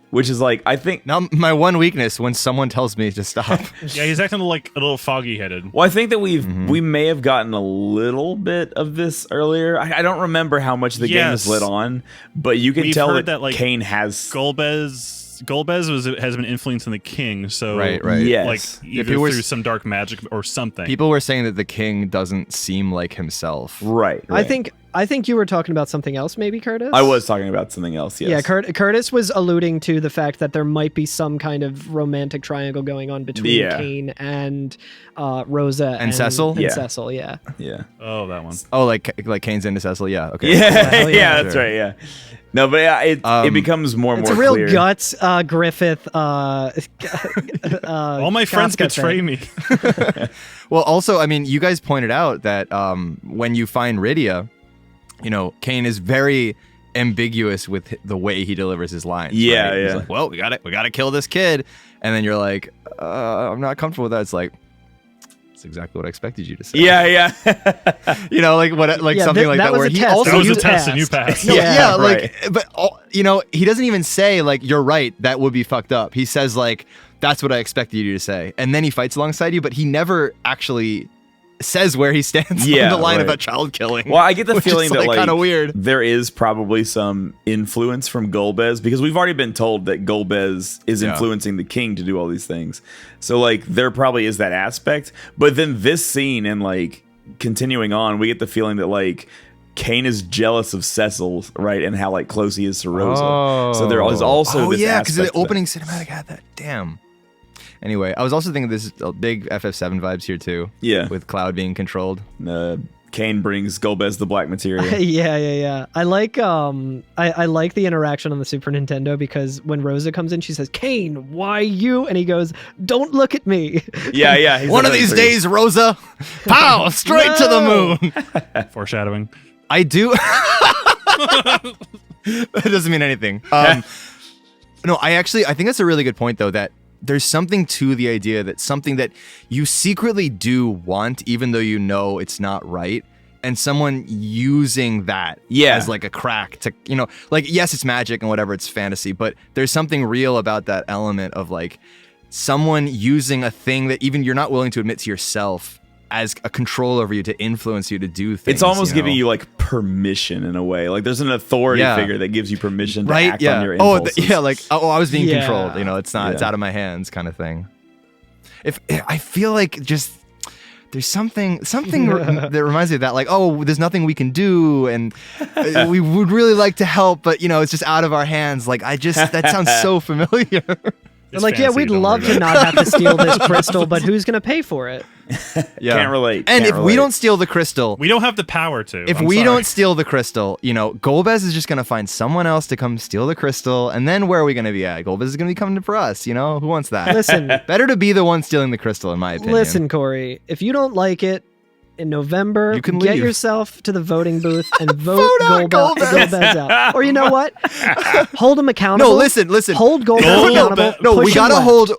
which is like, I think now my one weakness when someone tells me to stop. Yeah, he's acting like a little foggy headed. Well, I think that we may have gotten a little bit of this earlier. I don't remember how much the game is lit on, but you can tell that like Kane has Golbez has been influencing the king, so right. Yes. Like either through some dark magic or something. People were saying that the king doesn't seem like himself. Right. I think you were talking about something else, maybe, Curtis? I was talking about something else, yes. Yeah, Curtis was alluding to the fact that there might be some kind of romantic triangle going on between Kane and Rosa and Cecil. And Cecil, yeah. Oh, that one. Oh, like Kane's into Cecil. Yeah. Okay. Yeah, that's right. Yeah. No, but yeah, it becomes more and more clear. It's a real guts, Griffith. All my friends betray me. Well, also, I mean, you guys pointed out that when you find Rydia, you know, Kane is very ambiguous with the way he delivers his lines. Yeah, right? yeah. He's like, well, we got to kill this kid, and then you're like, I'm not comfortable with that. It's like, that's exactly what I expected you to say. Yeah. You know, like something like that. Where he test. also that was a test and you passed. Yeah, right. like, but you know, he doesn't even say like, you're right, that would be fucked up. He says like, that's what I expected you to say, and then he fights alongside you, but he never actually says where he stands on the line about child killing. Well, I get the feeling that like kind of weird. There is probably some influence from Golbez, because we've already been told that Golbez is influencing the king to do all these things. So like there probably is that aspect. But then this scene and like continuing on, we get the feeling that like Kane is jealous of Cecil, right, and how like close he is to Rosa. So there is also this aspect. Because the opening cinematic had that. Damn. Anyway, I was also thinking this is big FF7 vibes here too. Yeah, with Cloud being controlled. Kane brings Golbez the black materia. Yeah. I like I like the interaction on the Super Nintendo, because when Rosa comes in, she says, "Kane, why you?" And he goes, "Don't look at me." Yeah. One of these days, Rosa, pow, straight to the moon. Foreshadowing. I do. That doesn't mean anything. No, I think that's a really good point though, that there's something to the idea that something that you secretly do want, even though you know it's not right, and someone using that as like a crack to, you know, like, yes, it's magic and whatever, it's fantasy, but there's something real about that element of like someone using a thing that even you're not willing to admit to yourself as a control over you to influence you to do things. It's almost giving you like permission in a way. Like there's an authority figure that gives you permission to act on your impulses. I was being controlled. You know, it's not. It's out of my hands, kind of thing. I feel like just there's something that reminds me of that, like, oh, there's nothing we can do, and we would really like to help, but it's just out of our hands. Like, that sounds so familiar. They're like, yeah, we'd love to not have to steal this crystal, but who's gonna pay for it? Yeah. Can't relate. And if Can't we relate. don't steal the crystal, We don't have the power to. if I'm we sorry. don't steal the crystal, Golbez is just gonna find someone else to come steal the crystal, and then where are we gonna be at? Golbez is gonna be coming for us. Who wants that? Listen, Better to be the one stealing the crystal, in my opinion. listen, Corey. If you don't like it, in November, You can get leave. yourself to the voting booth and vote Vote out Golbez out. Or you know what? Hold him accountable. No, listen. Hold Golbez accountable. No, Push we him gotta left. hold.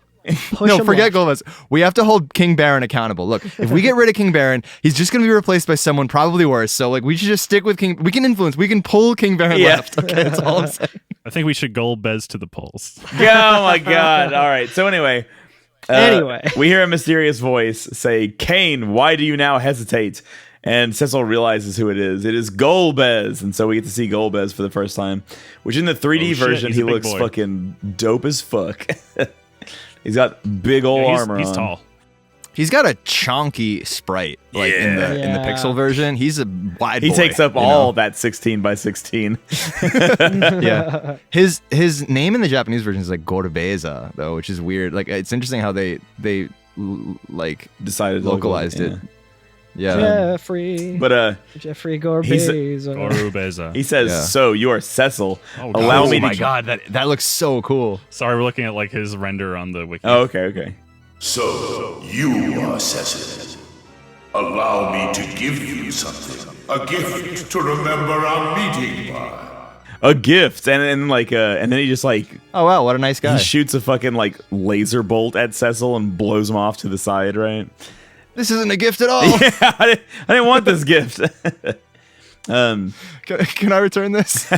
Push No, him forget left. Golbez. We have to hold King Baron accountable. Look, if we get rid of King Baron, he's just going to be replaced by someone probably worse. So, we should just stick with King. We can influence. We can pull King Baron left. Okay, that's all I'm saying. I think we should goal Bez to the polls. Oh my god! All right. So anyway, we hear a mysterious voice say, "Kane, why do you now hesitate?" And Cecil realizes who it is. It is Golbez, and so we get to see Golbez for the first time. Which in the 3D Oh, shit, version, he's he a big looks boy. fucking dope as fuck. He's got big old armor He's on. tall. He's got a chonky sprite, in the Yeah. Pixel version. He's a wide. He boy, takes up you know? all that 16 by 16. Yeah. His name in the Japanese version is like Gorbeza, though, which is weird. Like, it's interesting how they Decided to localized look- it. Yeah. Jeffrey. But Jeffrey he's- Gorbeza. Orubeza. he says, Yeah. "So you are Cecil. Oh, Allow God. me Oh to." my god, that looks so cool. Sorry, we're looking at his render on the wiki. Oh, okay. So, you are Cecil. Allow me to give you something. A gift to remember our meeting by. A gift, and then he just Oh wow, what a nice guy. he shoots a fucking laser bolt at Cecil and blows him off to the side, right? This isn't a gift at all. Yeah, I didn't want this gift. Can I return this?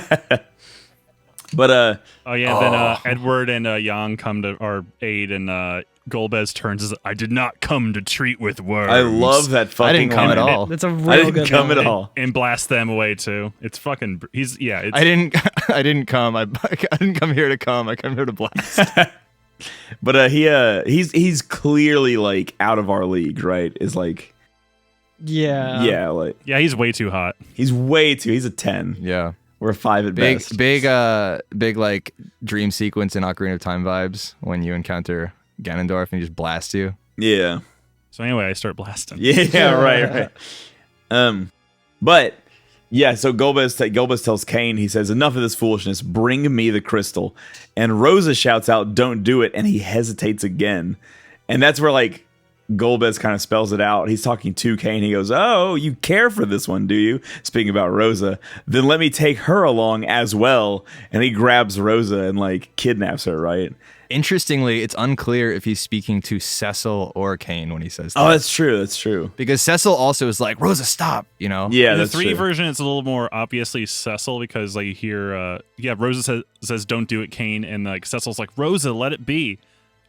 But Oh yeah, then Edward and Yong come to our aid, and Golbez turns as, "I did not come to treat with words." I love that fucking. I didn't come at line. all. That's a real I didn't good come line. at all. and blast them away too. It's fucking. It's I didn't come. I didn't come here to come. I come here to blast. But he's clearly out of our league, right? Is Yeah. yeah, he's way too hot. he's way too. He's a 10. Yeah. We're a 5 at Big best. big dream sequence in Ocarina of Time vibes when you encounter Ganondorf and he just blasts you. Yeah. So anyway, I start blasting. Yeah, right. But yeah, so Golbez tells Kane, he says, "Enough of this foolishness. Bring me the crystal." And Rosa shouts out, "Don't do it," and he hesitates again. And that's where Golbez kind of spells it out. He's talking to Kane. He goes, "Oh, you care for this one, do you?" Speaking about Rosa, then let me take her along as well. And he grabs Rosa and kidnaps her, right? Interestingly, it's unclear if he's speaking to Cecil or Kane when he says that. Oh, that's true. That's true. Because Cecil also is like, "Rosa, stop," Yeah, In the that's 3 true. version, it's a little more obviously Cecil because you hear, Rosa says, "Don't do it, Kane," and Cecil's like, "Rosa, let it be,"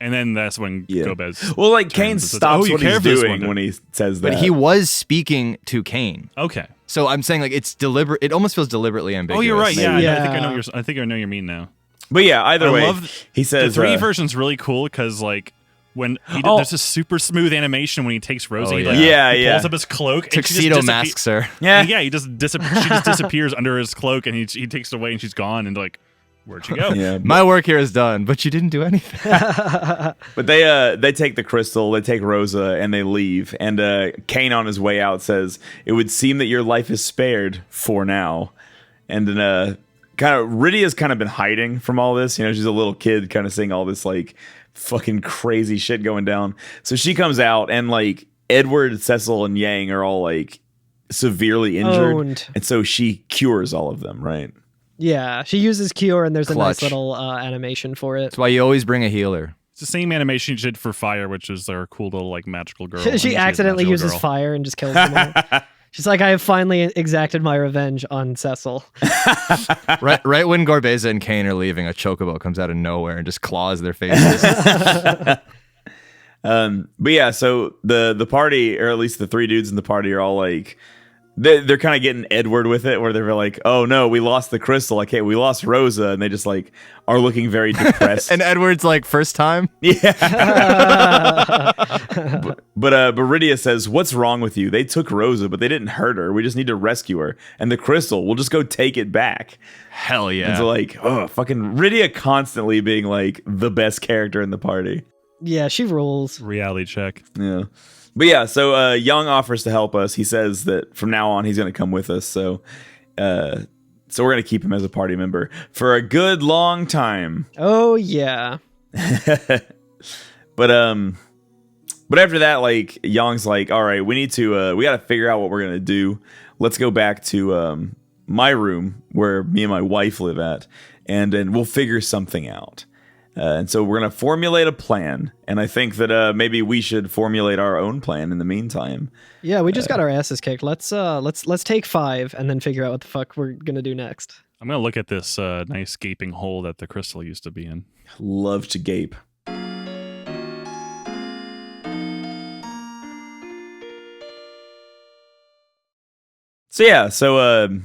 and then that's when Yeah. Golbez. Well, turns Kane and says, stops "Oh, you what care he's for this doing one, when he says that. But he was speaking to Kane. Okay. So I'm saying it's deliberate. It almost feels deliberately ambiguous. Oh, you're right. Yeah, Maybe. I think I know. Yeah. I think I know your mean now. But yeah, either I way, love he says the 3 version's really cool because when there's a super smooth animation when he takes Rosie. Oh, he yeah. pulls up his cloak. Tuxedo and she just masks her. Yeah. Yeah, he just she just disappears under his cloak, and he takes it away, and she's gone. And where'd you go? Yeah, My work here is done, but you didn't do anything. but they take the crystal, they take Rosa, and they leave. And Kane on his way out says, "It would seem that your life is spared for now." And then Rydia's kind of been hiding from all this. She's a little kid, kind of seeing all this fucking crazy shit going down. So she comes out, and Edward, Cecil, and Yang are all severely injured, Owned. and so she cures all of them, right? Yeah. She uses Cure, and there's a nice Clutch. little animation for it. That's why you always bring a healer. It's the same animation she did for Fire, which is their cool little magical girl. I mean, She is accidentally magical uses girl. fire and just kills them all. She's like, "I have finally exacted my revenge on Cecil." Right when Gorbeza and Kane are leaving, a chocobo comes out of nowhere and just claws their faces. But yeah, so the party, or at least the 3 dudes in the party, are all they're kind of getting Edward with it, where they're like, "Oh no, we lost the crystal. Okay, we lost Rosa," and they just like are looking very depressed. And Edward's like, first time? Yeah. but Rydia says, "What's wrong with you? They took Rosa, but they didn't hurt her. We just need to rescue her. And the crystal, we'll just go take it back." Hell yeah. And so like, oh, fucking Rydia constantly being like the best character in the party. Yeah, she rules. Reality check. Yeah. But yeah, so Yong offers to help us. He says that from now on he's going to come with us. So we're going to keep him as a party member for a good long time. Oh yeah. But after that, like Yong's like, all right, we got to figure out what we're going to do. Let's go back to my room where me and my wife live at, and we'll figure something out. And so we're going to formulate a plan. And I think that maybe we should formulate our own plan in the meantime. Yeah, we just got our asses kicked. Let's take 5 and then figure out what the fuck we're going to do next. I'm going to look at this nice gaping hole that the crystal used to be in. Love to gape. So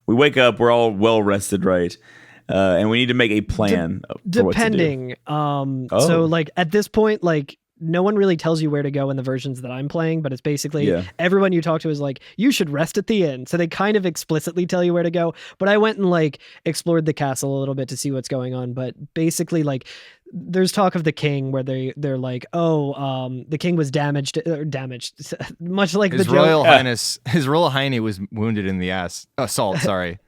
we wake up, we're all well rested, right? And we need to make a plan. For Depending. So like at this point, like no one really tells you where to go in the versions that I'm playing, but it's basically everyone you talk to is like, you should rest at the inn. So they kind of explicitly tell you where to go. But I went and like explored the castle a little bit to see what's going on. But basically like there's talk of the king where they're like, the king was damaged, much like his the Royal Highness. His Royal Highness was wounded in the ass. Assault, sorry.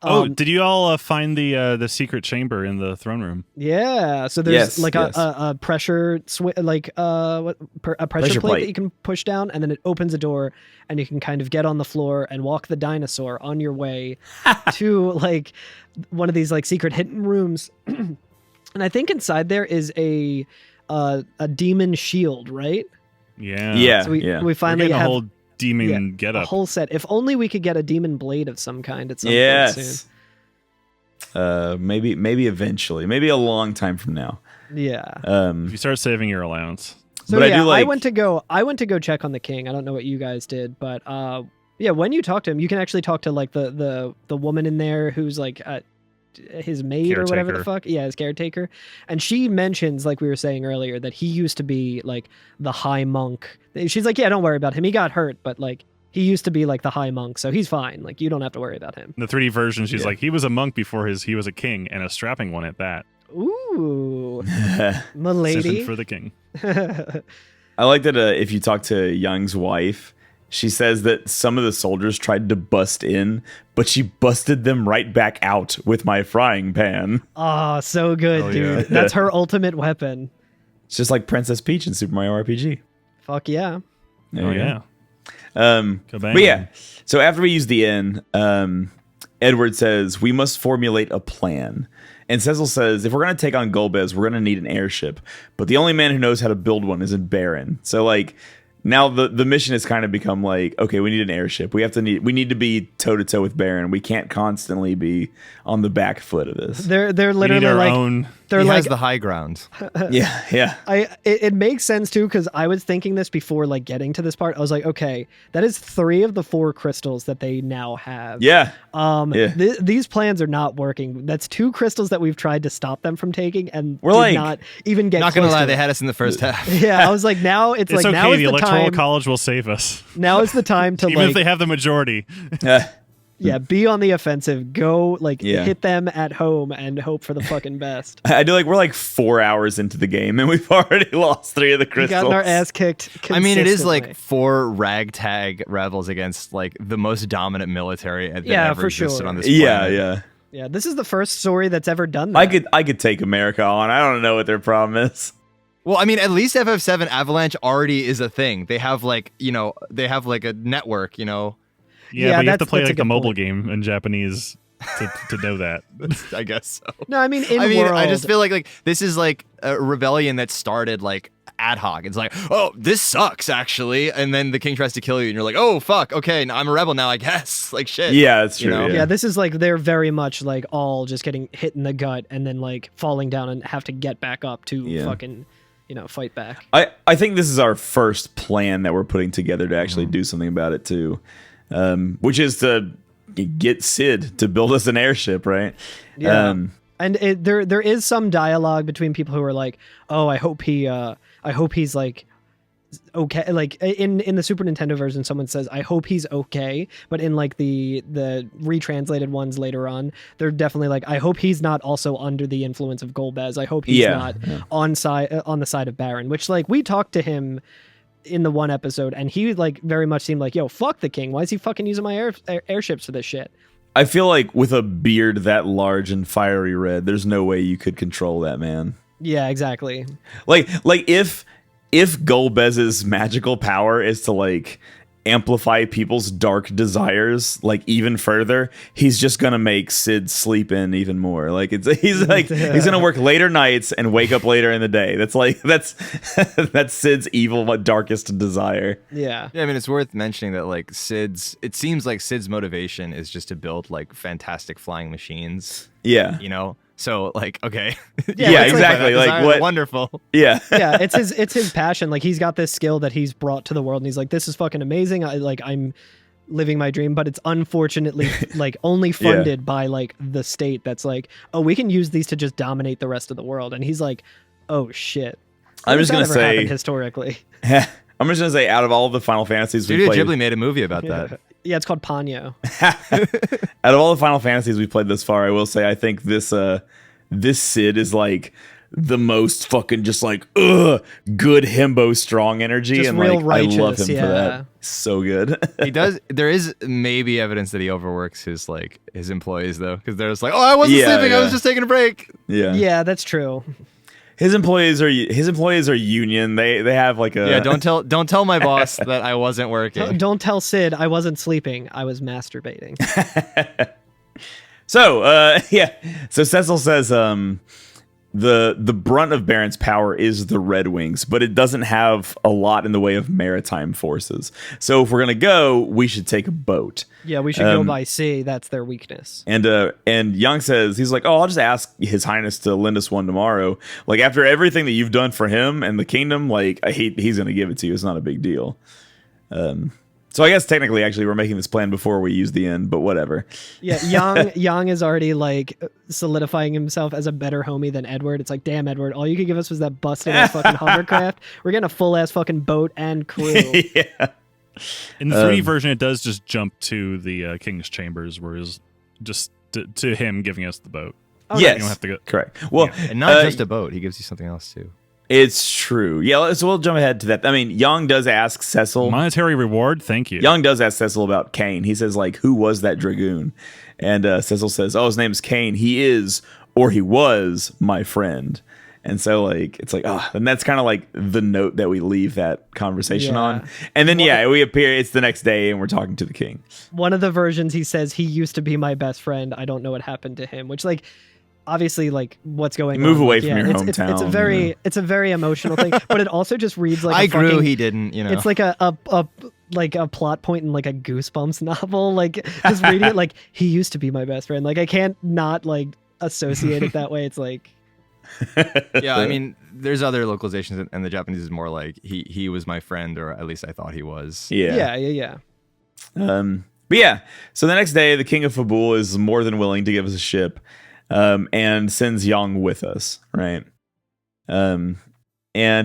Did you all find the secret chamber in the throne room? Yeah, so there's a pressure a pressure plate that you can push down, and then it opens a door, and you can kind of get on the floor and walk the dinosaur on your way to like one of these like secret hidden rooms. And I think inside there is a demon shield, right? Yeah. Yeah. So we finally have have a whole demon get a up. whole set. If only we could get a demon blade of some kind at some point soon. Maybe eventually. Maybe a long time from now. Yeah. If you start saving your allowance. So but yeah, I went to go check on the king. I don't know what you guys did, but yeah, when you talk to him, you can actually talk to like the woman in there who's like his maid or whatever the fuck. Yeah, his caretaker. And she mentions, like we were saying earlier, that he used to be like the high monk. She's like, yeah, don't worry about him. He got hurt, but like he used to be like the high monk, so he's fine. Like you don't have to worry about him. In the 3D version, she's like, he was a monk before he was a king, and a strapping one at that. Ooh. Milady. Simping for the king. I like that if you talk to Young's wife, she says that some of the soldiers tried to bust in, but she busted them right back out with my frying pan. Oh, so good, dude. Yeah. That's her ultimate weapon. It's just like Princess Peach in Super Mario RPG. Fuck yeah. There you go. Kabang. But yeah, so after we use the inn, Edward says we must formulate a plan. And Cecil says, if we're going to take on Golbez, we're going to need an airship. But the only man who knows how to build one is Baron. So like, now the mission has kind of become like, okay, we need an airship. We need to be toe to toe with Baron. We can't constantly be on the back foot of this. They're literally like he has the high ground. Yeah. It makes sense too, because I was thinking this before like getting to this part. I was like, okay, that is 3 of the 4 crystals that they now have. Yeah. These plans are not working. That's 2 crystals that we've tried to stop them from taking, and we're did like, not even get. Not close gonna lie, to they it. had us in the first half. Yeah, I was like, now it's like okay. now is The the Electoral time. College will save us. Now is the time to Even like if they have the majority. Yeah, be on the offensive. Go Yeah. hit them at home and hope for the fucking best. I do like we're like 4 hours into the game and we've already lost 3 of the We crystals. gotten our ass kicked. I mean, it is consistently. like 4 ragtag rebels against like the most dominant military that Yeah, ever for existed sure. on this planet. Yeah. Yeah, this is the first story that's ever done that. I could take America on. I don't know what their problem is. Well, I mean, at least FF7 Avalanche already is a thing. They have like, they have like a network, Yeah, Yeah, but you have to that's play a like the good mobile point. game in Japanese to know that. I guess so. No, I mean, I world, just feel like this is like a rebellion that started like ad hoc. It's like, oh, this sucks actually, and then the king tries to kill you, and you're like, oh fuck, okay, I'm a rebel now, I guess. Like shit. Yeah, that's true. You know? Yeah. Yeah, this is like they're very much like all just getting hit in the gut and then like falling down and have to get back up to Yeah. fucking fight back. I think this is our first plan that we're putting together to actually do something about it too, which is to get Sid to build us an airship, right? Yeah. And there is some dialogue between people who are like, oh, I hope he's like okay. Like in the Super Nintendo version, someone says, I hope he's okay. But in like the retranslated ones later on, they're definitely like, I hope he's not also under the influence of Golbez. I hope he's not on the side of Baron, which like we talked to him in the one episode and he like very much seemed like, yo, fuck the king. Why is he fucking using my airships for this shit? I feel like with a beard that large and fiery red, there's no way you could control that man. Yeah, exactly. Like if Golbez's magical power is to like amplify people's dark desires like even further, he's just gonna make Sid sleep in even more. Like he's gonna work later nights and wake up later in the day. That's Sid's evil darkest desire. Yeah. I mean, it's worth mentioning that like it seems like Sid's motivation is just to build like fantastic flying machines. Yeah. So like, okay. Yeah, exactly. Like what? Wonderful. Yeah. Yeah, it's his passion. Like he's got this skill that he's brought to the world and he's like, this is fucking amazing. I'm living my dream, but it's unfortunately like only funded by like the state that's like, oh, we can use these to just dominate the rest of the world. And he's like, oh shit. I'm just going to say historically. I'm just going to say out of all of the Final Fantasies we Studio played. Ghibli made a movie about that. Yeah, it's called Ponyo. Out of all the Final Fantasies we've played this far, I will say I think this Sid is like the most fucking just like good himbo strong energy, just and real like righteous, I love him for that. So good. He does. There is maybe evidence that he overworks his employees though, because they're just like, oh, I wasn't sleeping, I was just taking a break. Yeah, that's true. His employees are union. They have like a Don't tell my boss that I wasn't working. Don't tell Sid I wasn't sleeping. I was masturbating. So so Cecil says the brunt of Baron's power is the Red Wings, but it doesn't have a lot in the way of maritime forces. So if we're gonna go, we should take a boat. Yeah, we should go by sea. That's their weakness. And Yong says, he's like, oh, I'll just ask His Highness to lend us one tomorrow. Like after everything that you've done for him and the kingdom, like he's gonna give it to you. It's not a big deal. So I guess technically, actually, we're making this plan before we use the end, but whatever. Yeah, Yong is already like solidifying himself as a better homie than Edward. It's like, damn, Edward, all you could give us was that busted ass fucking hovercraft. We're getting a full ass fucking boat and crew. Yeah. In the 3D version, it does just jump to the King's Chambers, whereas just to him giving us the boat. Oh, yes, you don't have to go. Correct. Well, and not just a boat. He gives you something else too. It's true. Yeah, so we'll jump ahead to that. I mean, Yong does ask Cecil. Monetary reward? Thank you. Yong does ask Cecil about Kane. He says, like, who was that dragoon? And Cecil says, oh, his name's Kane. He is, or he was, my friend. And so, like, it's like, and that's kind of like the note that we leave that conversation on. And then, we appear, it's the next day, and we're talking to the king. One of the versions, he says, he used to be my best friend. I don't know what happened to him, which, like, obviously, like, what's going on. Move away from your hometown. It's a very emotional thing, but it also just reads like I grew, he didn't, It's like a plot point in like a Goosebumps novel. Like, just reading it, like, he used to be my best friend. Like, I can't not like associate it that way. It's like, yeah, I mean, there's other localizations, and the Japanese is more like he was my friend, or at least I thought he was. Yeah. But yeah, so the next day, the king of Fabul is more than willing to give us a ship. And sends Yong with us, right? And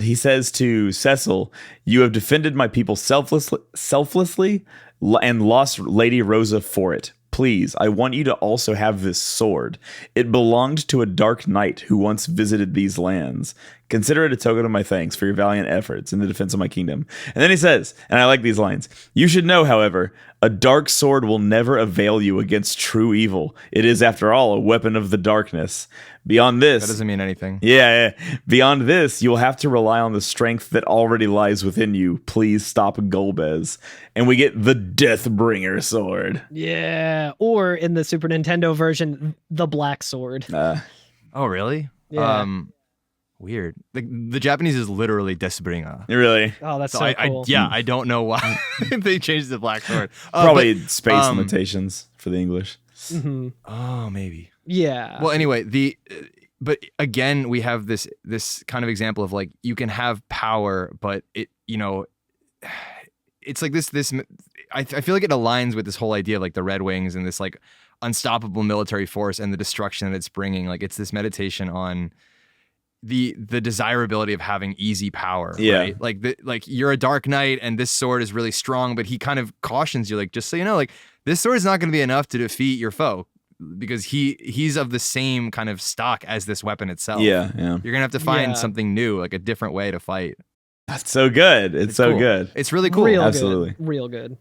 he says to Cecil, you have defended my people selflessly and lost Lady Rosa for it. Please, I want you to also have this sword. It belonged to a dark knight who once visited these lands. Consider it a token of my thanks for your valiant efforts in the defense of my kingdom. And then he says, and I like these lines, you should know, however, a dark sword will never avail you against true evil. It is, after all, a weapon of the darkness. Beyond this... That doesn't mean anything. Yeah. Beyond this, you will have to rely on the strength that already lies within you. Please stop Golbez. And we get the Deathbringer Sword. Yeah. Or in the Super Nintendo version, the Black Sword. Oh, really? Yeah. Weird. The Japanese is literally Deathbringer. Really? Oh, that's so cool. I don't know why they changed the Black Sword. Probably space limitations for the English. Mm-hmm. Oh, maybe. Yeah. Well, anyway, but again, we have this kind of example of like you can have power, but it, you know, it's like this. I feel like it aligns with this whole idea of like the Red Wings and this like unstoppable military force and the destruction that it's bringing. Like it's this meditation on the desirability of having easy power. Yeah. Right? Like you're a Dark Knight and this sword is really strong, but he kind of cautions you, like, just so you know, like this sword is not going to be enough to defeat your foe, because he's of the same kind of stock as this weapon itself. Yeah. You're gonna have to find something new, like a different way to fight. That's so good. It's so cool. good. It's really cool. Absolutely. Real good.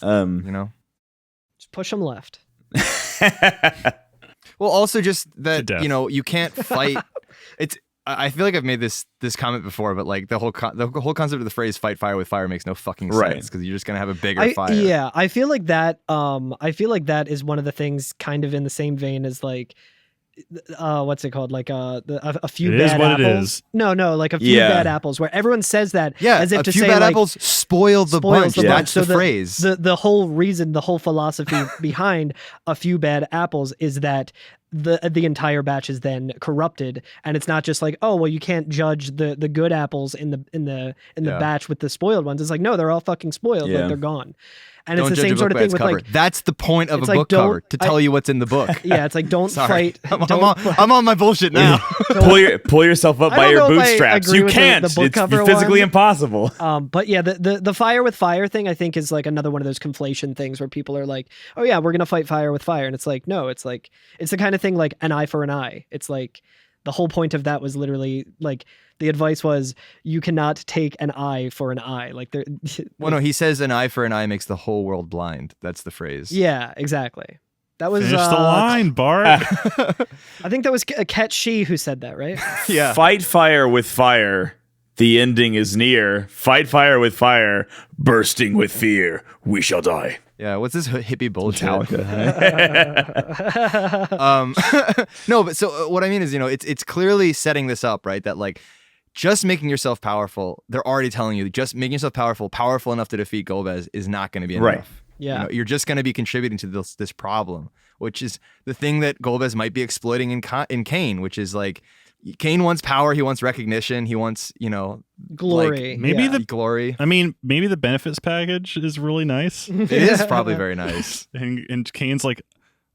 You know, just push them left. well, also just that, death. you know, you can't fight. I feel like I've made this comment before, but like the whole concept of the phrase "fight fire with fire" makes no fucking sense, because you're just gonna have a bigger fire. Yeah, I feel like that. I feel like that is one of the things, kind of in the same vein as like, what's it called? Like a few It bad is what apples. it is. No, like a few bad apples, where everyone says that. Yeah, as if a to few say bad like, apples spoil the bunch. That's So the phrase. The whole reason, the whole philosophy behind a few bad apples is that the entire batch is then corrupted, and it's not just like, oh well, you can't judge the good apples in the batch with the spoiled ones. It's like, no, they're all fucking spoiled. Like they're gone. And Don't it's the judge same a sort book of by thing its with cover. like, That's the point of a it's like, book cover, to tell you what's in the book. yeah, it's like don't fight. I'm on my bullshit now. Pull yourself up I by don't your know if I bootstraps. agree You with can't. the book It's cover physically one. impossible. But yeah, the fire with fire thing, I think, is like another one of those conflation things where people are like, oh yeah, we're gonna fight fire with fire, and it's like, no, it's like, it's the kind of thing like an eye for an eye. It's like the whole point of that was literally like, the advice was, you cannot take an eye for an eye. Like there. Well, no, he says an eye for an eye makes the whole world blind. That's the phrase. Yeah, exactly. That was Finish the line, Bart. I think that was Ket Shi who said that, right? Yeah. Fight fire with fire. The ending is near. Fight fire with fire. Bursting with fear. We shall die. Yeah, what's this hippie bullshit? Metallica. No, but so what I mean is, you know, it's clearly setting this up, right? That like, just making yourself powerful, they're already telling you, just making yourself powerful enough to defeat Golbez is not going to be enough. Right. Yeah. You know, you're just going to be contributing to this problem, which is the thing that Golbez might be exploiting in Kane, which is like, Kane wants power, he wants recognition, he wants, you know, Glory. like, Maybe the glory. I mean, maybe the benefits package is really nice. It is probably very nice. And Kane's like,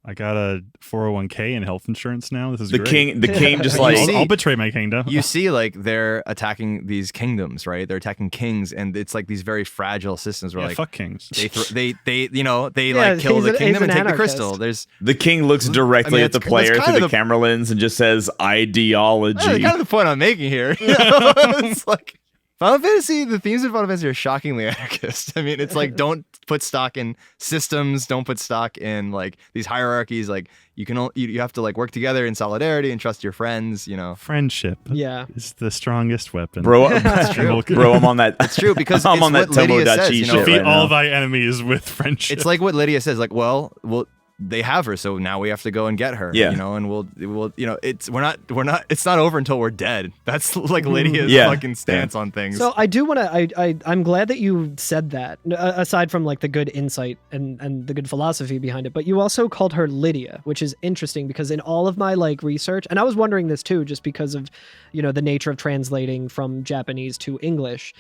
I got a 401k and health insurance now. This is The great. king just You like see- I'll betray my kingdom. You see, like, they're attacking these kingdoms, right? They're attacking kings, and it's like these very fragile systems where yeah, like fuck kings. they you know, they Yeah, like kill he's the an kingdom and take the anarchist. crystal. There's the king looks directly at the that's player kind through of the camera lens and just says ideology. kind of the point I'm making here. You know? It's like Final Fantasy, the themes of Final Fantasy are shockingly anarchist. I mean, it's like, don't put stock in systems, don't put stock in like these hierarchies. Like you have to like work together in solidarity and trust your friends, you know. Friendship Yeah. is the strongest weapon. Bro, true. bro, I'm on that. It's true, because I'm it's on that what Lydia Tomodachi says, you know, shit Defeat right all now. thy enemies with friendship. it's like what Lydia says, like, well, they have her, so now we have to go and get her. Yeah. You know, and we'll you know, we're not it's not over until we're dead. That's like Lydia's Yeah. fucking stance on things. So I do want to. I'm glad that you said that. Aside from like the good insight and the good philosophy behind it, but you also called her Lydia, which is interesting because in all of my like research, and I was wondering this too, just because of, you know, the nature of translating from Japanese to English.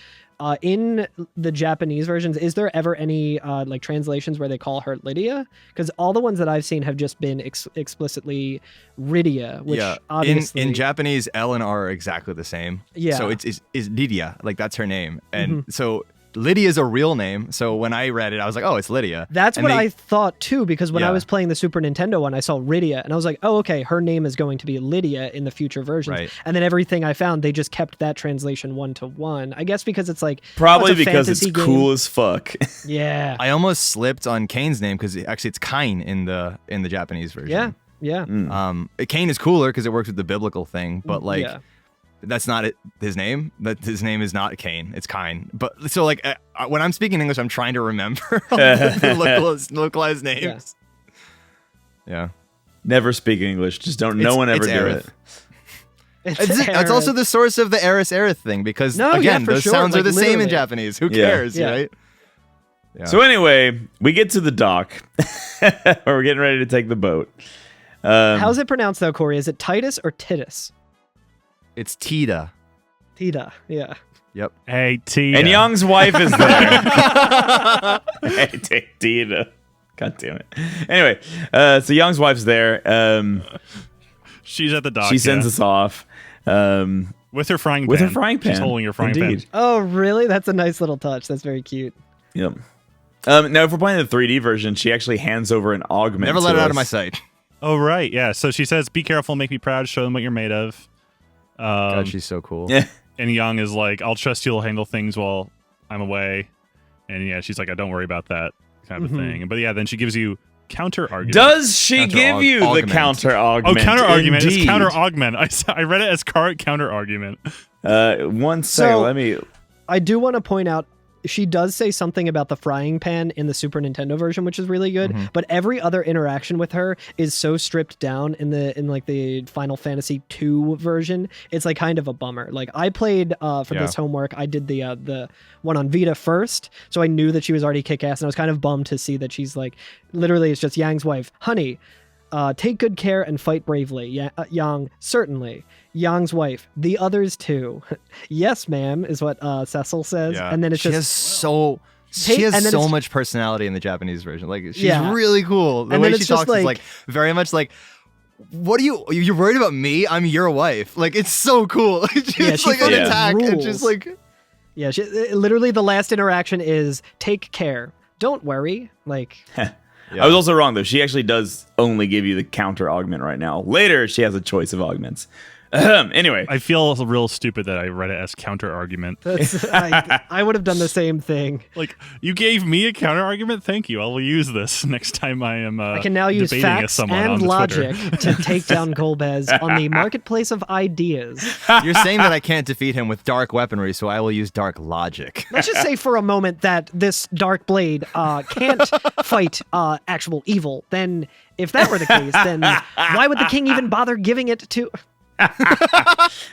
In the Japanese versions, is there ever any like translations where they call her Lydia? Because all the ones that I've seen have just been explicitly Rydia, which yeah, obviously in Japanese, L and R are exactly the same. Yeah. So it's Lydia, like that's her name, and so Lydia is a real name. So when I read it, I was like, oh, it's Lydia. That's And what they- I thought too, because when I Yeah. was playing the Super Nintendo one, I saw Rydia, and I was like, oh, okay, her name is going to be Lydia in the future versions. Right. And then everything I found, they just kept that translation 1-to-1. I guess because it's like Probably oh, it's a because it's fantasy game. cool as fuck. Yeah. I almost slipped on Kane's name because actually it's Kain in the Japanese version. Yeah. Yeah. Kain is cooler because it works with the biblical thing, but like. Yeah. That's not his name. That his name is not Kain. It's Kain. But so like when I'm speaking English, I'm trying to remember all the localized names. Yeah. Never speak English. Just don't. No one ever do Aerith. it. That's also the source of the Aerith thing because No, yeah, again, for those sure, sounds are like, the same in literally. Japanese. Who Yeah. cares, Yeah. right? Yeah. So anyway, we get to the dock. We're getting ready to take the boat. How's it pronounced though, Corey? Is it Titus or Titus? It's Tita. Tita, yeah. Yep. Hey, T. And Young's wife is there. Hey, Tina. God damn it. Anyway, so Young's wife's there. She's at the dock. She sends us off. With her frying pan. With her frying pan. She's holding her frying Indeed. pan. Oh, really? That's a nice little touch. That's very cute. Yep. Now, if we're playing the 3D version, she actually hands over an augment. Never let to it out us. of my sight. Oh, right. Yeah. So she says, be careful, make me proud, show them what you're made of. God, she's so cool. Yeah. And Young is like, I'll trust you'll handle things while I'm away. And yeah, she's like, don't worry about that kind of thing. But yeah, then she gives you counter argument. Does she Counter give you augment. the counter Oh, augment? counter argument. It's Indeed. counter augment. I read it as counter argument. One second. So- Let me. I do want to point out she does say something about the frying pan in the Super Nintendo version, which is really good. But every other interaction with her is so stripped down in the Final Fantasy II version. It's like kind of a bummer. Like I played for this homework, I did the one on Vita first, so I knew that she was already kick-ass, and I was kind of bummed to see that she's like, literally, it's just Yang's wife, honey. Take good care and fight bravely. Yang, certainly. Yang's wife, the others too. Yes, ma'am, is what Cecil says. Yeah. And then it's she just has so much personality in the Japanese version. Like she's Yeah. really cool. The And way then she it's just talks is like very much like, what are you're worried about me? I'm your wife. Like it's so cool. She's Yeah, she like an fucking attack and rules. just like yeah, literally the last interaction is take care. Don't worry. Like I was also wrong though. She actually does only give you the counter augment right now. Later, she has a choice of augments. Anyway, I feel real stupid that I read it as counter argument. that's I would have done the same thing. Like, you gave me a counter argument? Thank you. I will use this next time I am I can now use debating with facts someone and on the logic Twitter. to take down Golbez on the marketplace of ideas. you're saying that I can't defeat him with dark weaponry, so I will use dark logic. Let's just say for a moment that this dark blade can't fight actual evil. Then, if that were the case, then why would the king even bother giving it to?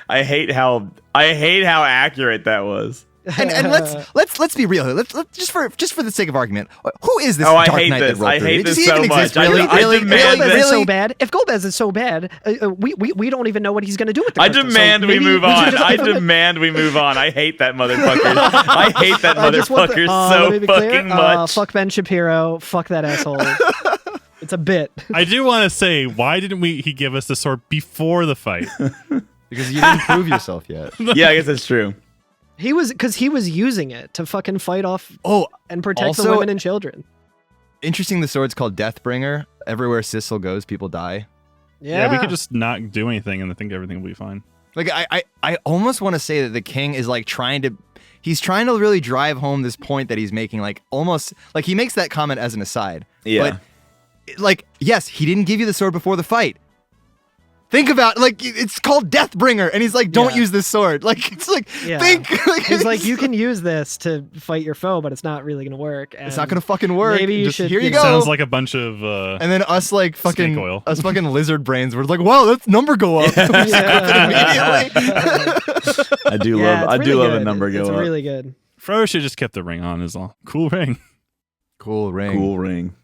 I hate how accurate that was. And let's be real here. Let's just for the sake of argument, who is this Oh, I Dark hate Knight this. that wrote I through? hate Does this he even so exist? much. Really? I Really? demand Really? Golbez is so Really? bad. If Golbez is so bad, we don't even know what he's going to do with the I crystal. demand So we maybe move should on. just I give him a- demand we move on. I hate that motherfucker. I hate that I just want motherfucker let so me be clear. fucking much. Fuck Ben Shapiro. Fuck that asshole. It's a bit. I do want to say, why didn't he give us the sword before the fight? Because you didn't prove yourself yet. Yeah, I guess that's true. He was using it to fucking fight off Oh, and protect the also- women and children. interesting. The sword's called Deathbringer. Everywhere Sissel goes, people die. Yeah, We could just not do anything and I think everything will be fine. Like I almost want to say that the king is like he's trying to really drive home this point that he's making, like almost like he makes that comment as an aside. Yeah. But like, yes, he didn't give you the sword before the fight. Think about like it's called Deathbringer, and he's like, "Don't Yeah. use this sword." Like it's like Yeah. think. Like, He's like, you can use this to fight your foe, but it's not really gonna work. It's not gonna fucking work. Maybe you Just, should- Here you It go. Sounds like a bunch of and then us like fucking Snake oil. us fucking lizard brains. We're like, wow, let's number go up. Yeah. I do Yeah, love. I it's do really love a good. number go It's up. really good. Fro should just kept the ring on is all. Cool ring. Cool ring. Cool ring.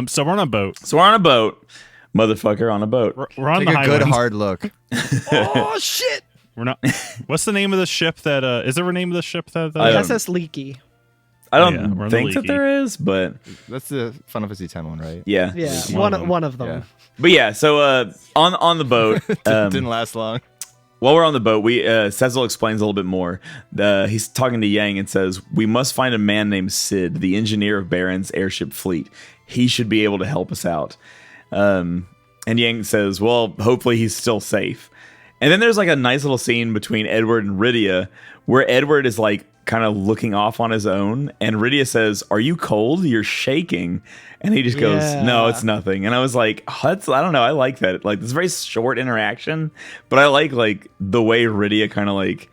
So we're on a boat. So we're on a boat, mother a boat. We're on Take the a high good winds. hard look. Oh shit! We're not. What's the name of the ship that? Is there a name of the ship that? I don't- SS Leaky. I don't Yeah, we're in the think that leaky. there is, but That's the Final Fantasy X one, right? yeah. Yeah, One of them. one of them. Yeah. But yeah, so on the boat, Didn't last long. while we're on the boat, we Cecil explains a little bit more. He's talking to Yang and says, "We must find a man named Sid, the engineer of Baron's airship fleet. He should be able to help us out." And Yang says, "Well, hopefully he's still safe." And then there's like a nice little scene between Edward and Rydia, where Edward is like kind of looking off on his own, and Rydia says, "Are you cold? You're shaking." And he just goes, Yeah. "No, it's nothing." And I was like, I don't know. I like that. Like, it's a very short interaction, but I like the way Rydia kind of like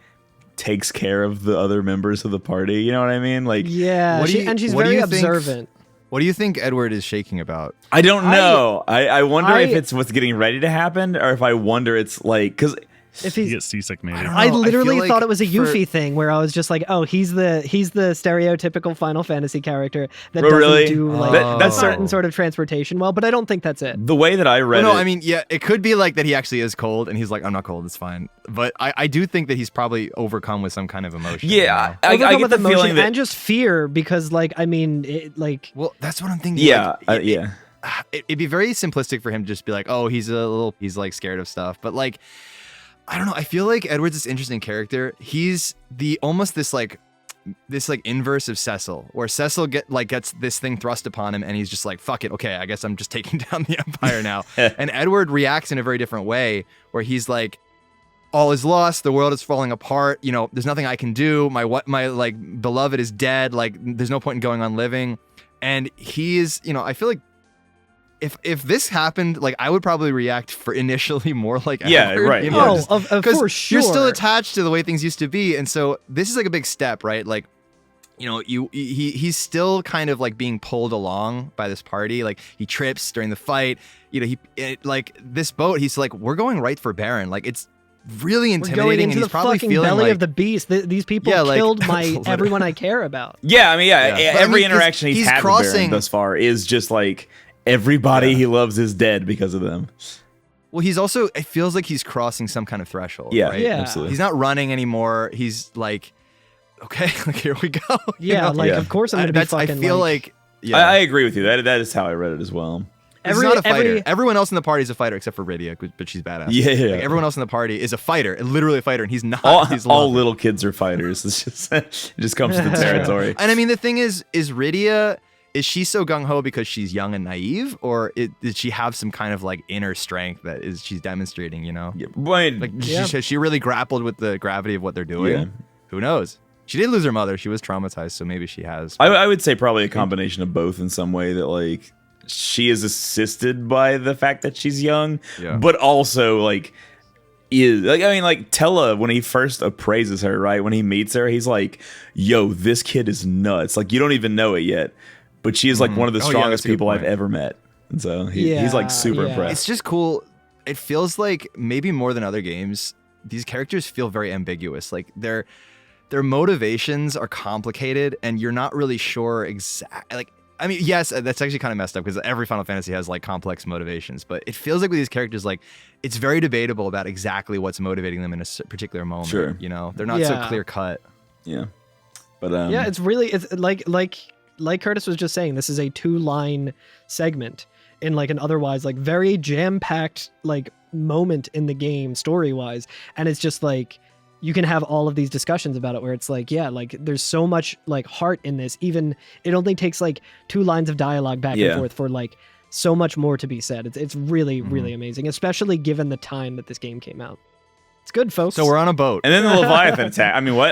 takes care of the other members of the party. You know what I mean? Like, Yeah, What do you- and she's what do very you think- observant. What do you think Edward is shaking about? I don't know. I wonder if I- it's what's getting ready to happen, or if I wonder it's like, because If You he's get seasick, maybe. don't know. I literally feel like thought it was a for- Yuffie thing where I was just like, oh, he's the stereotypical Final Fantasy character that Oh, doesn't really? do like That's a certain not- sort of transportation well, but I don't think that's it. The way that I read Well, no, it, I mean, yeah, it could be like that he actually is cold and he's like, I'm not cold, it's fine. But I do think that he's probably overcome with some kind of emotion. you know? I Overcome get with the emotion feeling that and just fear because, like, I mean, like, Well, that's what I'm thinking. yeah, like, yeah. It'd be very simplistic for him to just be like, oh, he's like scared of stuff. But like, I don't know. I feel like Edward's this interesting character. He's almost this inverse of Cecil, where Cecil gets this thing thrust upon him and he's just like, fuck it. Okay, I guess I'm just taking down the Empire now. And Edward reacts in a very different way, where he's like, all is lost. The world is falling apart. You know, there's nothing I can do. My like beloved is dead. Like, there's no point in going on living. And he is, you know, I feel like if this happened, like, I would probably react for initially more like Edward, right, you yeah. know, oh, just- of 'cause course, sure. you're still attached to the way things used to be, and so this is like a big step, right? Like, you know, he's still kind of like being pulled along by this party. Like, he trips during the fight. You know, like this boat. He's like, we're going right for Baron. Like, it's really We're intimidating, going and into he's the probably fucking feeling belly like of the beast. These people Yeah, like, killed my literally. everyone I care about. Yeah, I mean, Yeah. But, I every mean, 'cause interaction he's he's had with Baron crossing- thus far is just like everybody Yeah. he loves is dead because of them. well, he's also. It feels like he's crossing some kind of threshold. Yeah, right? Yeah. absolutely. He's not running anymore. He's like, okay, like, here we go. you Yeah, know? like Yeah. of course I'm gonna be I fucking. feel like, yeah. I agree with you. That is how I read it as well. He's not a fighter. Everyone else in the party is a fighter except for Rydia, but she's badass. Yeah. Like, everyone else in the party is a fighter, literally a fighter, and he's not. He's All lovely. little kids are fighters. It's just it just comes with the territory. And I mean, the thing is Rydia, is she so gung ho because she's young and naive, or did she have some kind of like inner strength that she's demonstrating? You know, Yeah, but like Yeah. has she really grappled with the gravity of what they're doing? Yeah. Who knows? She did lose her mother. She was traumatized, so maybe she has. I would say probably a combination of both in some way, that like she is assisted by the fact that she's young, Yeah. but also like is like, I mean, like Tella, when he first appraises her, right, when he meets her, he's like, yo, this kid is nuts. Like, you don't even know it yet, but she is like one of the Oh, yeah, strongest that's a good people I've point. ever met. And so he's like super Yeah. impressed. It's just cool. It feels like maybe more than other games, these characters feel very ambiguous. Like their motivations are complicated, and you're not really sure exactly. Like, I mean, yes, that's actually kind of messed up because every Final Fantasy has like complex motivations, but it feels like with these characters, like it's very debatable about exactly what's motivating them in a particular moment. Sure. You know, they're not so Yeah. clear cut. Yeah. But yeah, it's like Curtis was just saying, this is a 2-line segment in like an otherwise like very jam-packed like moment in the game story-wise, and it's just like you can have all of these discussions about it where it's like, yeah, like there's so much like heart in this. Even it only takes like 2 lines of dialogue back Yeah. and forth for like so much more to be said. It's really really amazing, especially given the time that this game came out. It's good, folks. So we're on a boat. and then the Leviathan attack. I mean, what?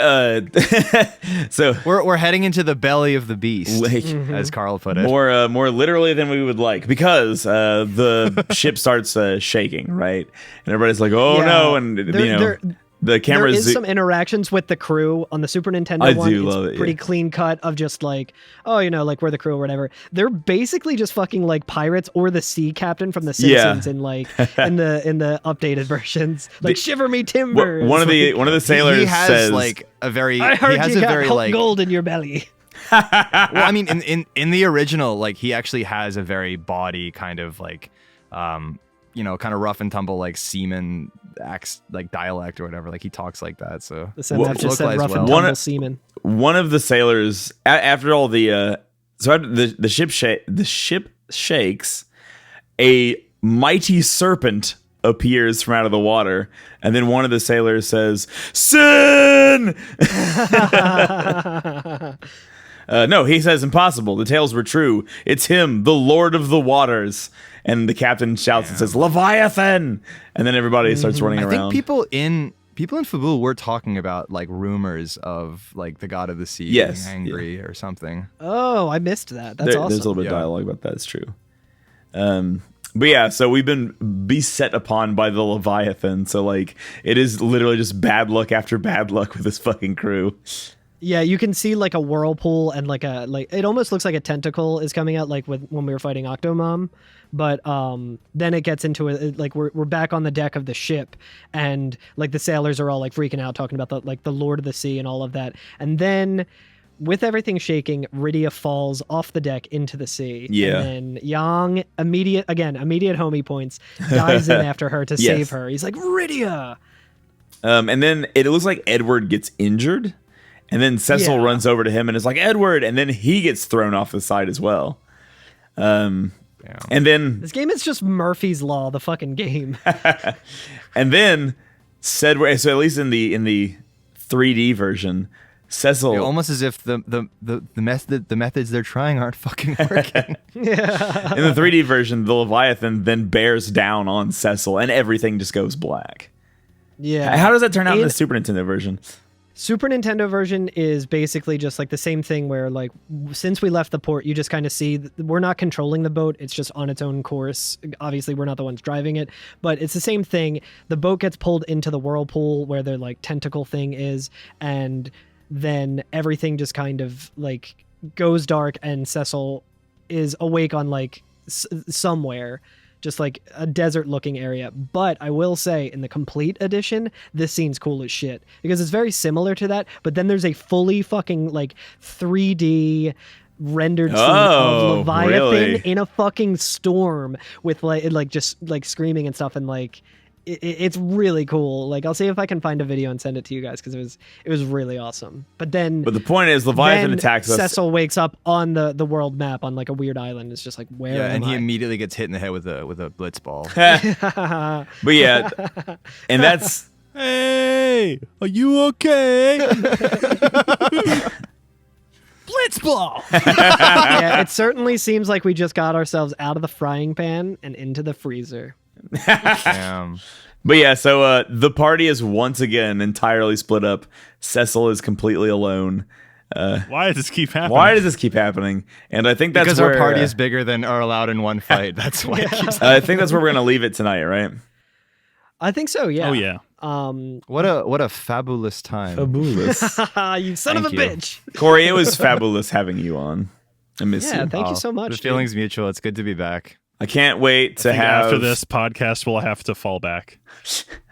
So We're heading into the belly of the beast, like as Carl put it. more literally than we would like, because the ship starts shaking, right? And everybody's like, "Oh Yeah. no!" And There the there cameras. is some interactions with the crew on the Super Nintendo I one. do It's love it, pretty yeah. clean cut of just like, oh, you know, like we're the crew or whatever. They're basically just fucking like pirates or the sea captain from the Yeah. Simpsons in like in the updated versions. Like shiver me timbers. one of the sailors he has says, like a very. I heard he has you a got very hot like. gold in your belly. Well, I mean, in the original, like he actually has a very bawdy kind of like, you know, kind of rough and tumble like seaman acts like dialect or whatever. Like he talks like that. So The Senap just said localized rough and well. tumble One- seaman. one of the sailors after all the after the ship shakes, a mighty serpent appears from out of the water, and then one of the sailors says, "Sin!" No, he says, "Impossible. The tales were true. It's him, the Lord of the Waters." And the captain shouts and says, "Leviathan!" And then everybody starts running I around. think people in Fabul were talking about like rumors of like the god of the sea Yes, being angry or something. Oh, I missed that. That's There's a awesome. little bit of Yeah. dialogue about that. It's true. But yeah, so we've been beset upon by the Leviathan. So like, it is literally just bad luck after bad luck with this fucking crew. Yeah, you can see like a whirlpool and like it almost looks like a tentacle is coming out like when we were fighting Octomom, but then it gets into it like we're back on the deck of the ship, and like the sailors are all like freaking out talking about the Lord of the Sea and all of that, and then with everything shaking, Rydia falls off the deck into the sea. Yeah. And then Yong immediate homie points dives in after her to save her. He's like, Rydia. And then it looks like Edward gets injured. And then Cecil runs over to him and is like, Edward. And then he gets thrown off the side as well. And then this game is just Murphy's Law, the fucking game. and then so at least in the 3D version, Cecil almost as if the methods they're trying aren't fucking working. in the 3D version, the Leviathan then bears down on Cecil and everything just goes black. Yeah. How does that turn out in the Super Nintendo version? Super Nintendo version is basically just like the same thing where like since we left the port, you just kind of see we're not controlling the boat. It's just on its own course. Obviously, we're not the ones driving it, but it's the same thing. The boat gets pulled into the whirlpool where the like tentacle thing is, and then everything just kind of like goes dark and Cecil is awake on like somewhere, just like a desert looking area. But I will say in the complete edition, this scene's cool as shit because it's very similar to that, but then there's a fully fucking like 3D rendered scene of Leviathan really? in a fucking storm with like just like screaming and stuff, and like it's really cool. Like I'll see if I can find a video and send it to you guys because it was really awesome. But the point is Leviathan attacks us. Cecil wakes up on the world map on like a weird island. It's just like where am and he I? immediately gets hit in the head with a blitz ball. But yeah, and that's Hey, are you okay? Blitzball. Yeah, it certainly seems like we just got ourselves out of the frying pan and into the freezer. Damn. But yeah, so the party is once again entirely split up. Cecil is completely alone. Why does this keep happening? Why does this keep happening? And I think that's Because where our party is bigger than are allowed in one fight. That's why it keeps I think that's where we're gonna leave it tonight, right? I think so. Yeah. Oh yeah. What a fabulous time. Fabulous. You son of a Thank you. bitch. Corey, it was fabulous having you on. I miss Yeah, you. thank you so much. The dude. feeling's mutual. It's good to be back. I can't wait to have After this podcast, we'll have to fall back.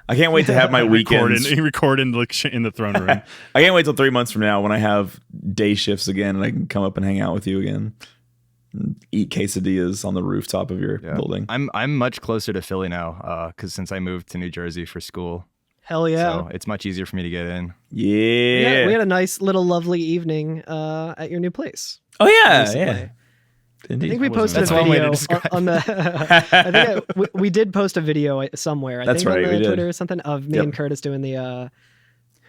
I can't wait to have my weekends. Record in the throne room. I can't wait till 3 months from now when I have day shifts again and I can come up and hang out with you again. And eat quesadillas on the rooftop of your building. I'm much closer to Philly now because since I moved to New Jersey for school, Hell yeah. so it's much easier for me to get in. Yeah. We had a nice little lovely evening at your new place. Oh yeah, recently. yeah. Indeed. I think we posted That's a one way video to describe on the. we did post a video somewhere. I That's think right, on we the did. Twitter or something of me and Curtis doing the.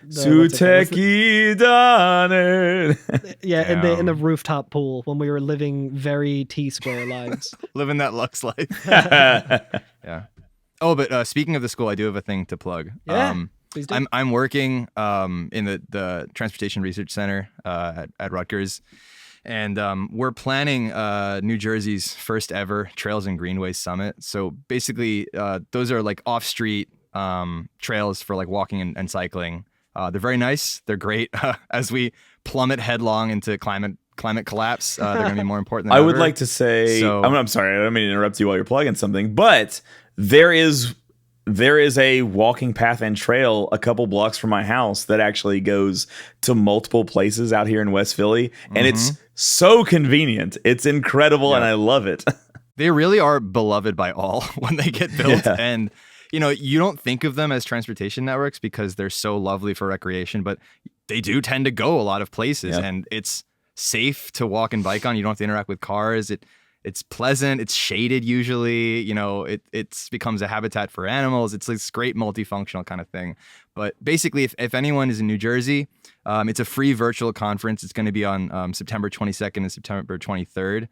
Suteki Donner. Yeah, in the rooftop pool when we were living very T-square lives. Living that Lux life. Yeah. Oh, but speaking of the school, I do have a thing to plug. Yeah, please do. I'm working in the Transportation Research Center at Rutgers, and we're planning New Jersey's first ever Trails and Greenways Summit. So basically, those are like off-street trails for like walking and cycling. They're very nice. They're great. As we plummet headlong into climate collapse, they're going to be more important than I ever. would like to say, So- I'm sorry, I don't mean to interrupt you while you're plugging something, but there is a walking path and trail a couple blocks from my house that actually goes to multiple places out here in West Philly, and it's so convenient. It's incredible, and I love it. They really are beloved by all when they get built. Yeah. And, you don't think of them as transportation networks because they're so lovely for recreation, but they do tend to go a lot of places, and it's safe to walk and bike on. You don't have to interact with cars. It's pleasant. It's shaded usually. It becomes a habitat for animals. It's this great multifunctional kind of thing. But basically, if anyone is in New Jersey, it's a free virtual conference. It's going to be on September 22nd and September 23rd.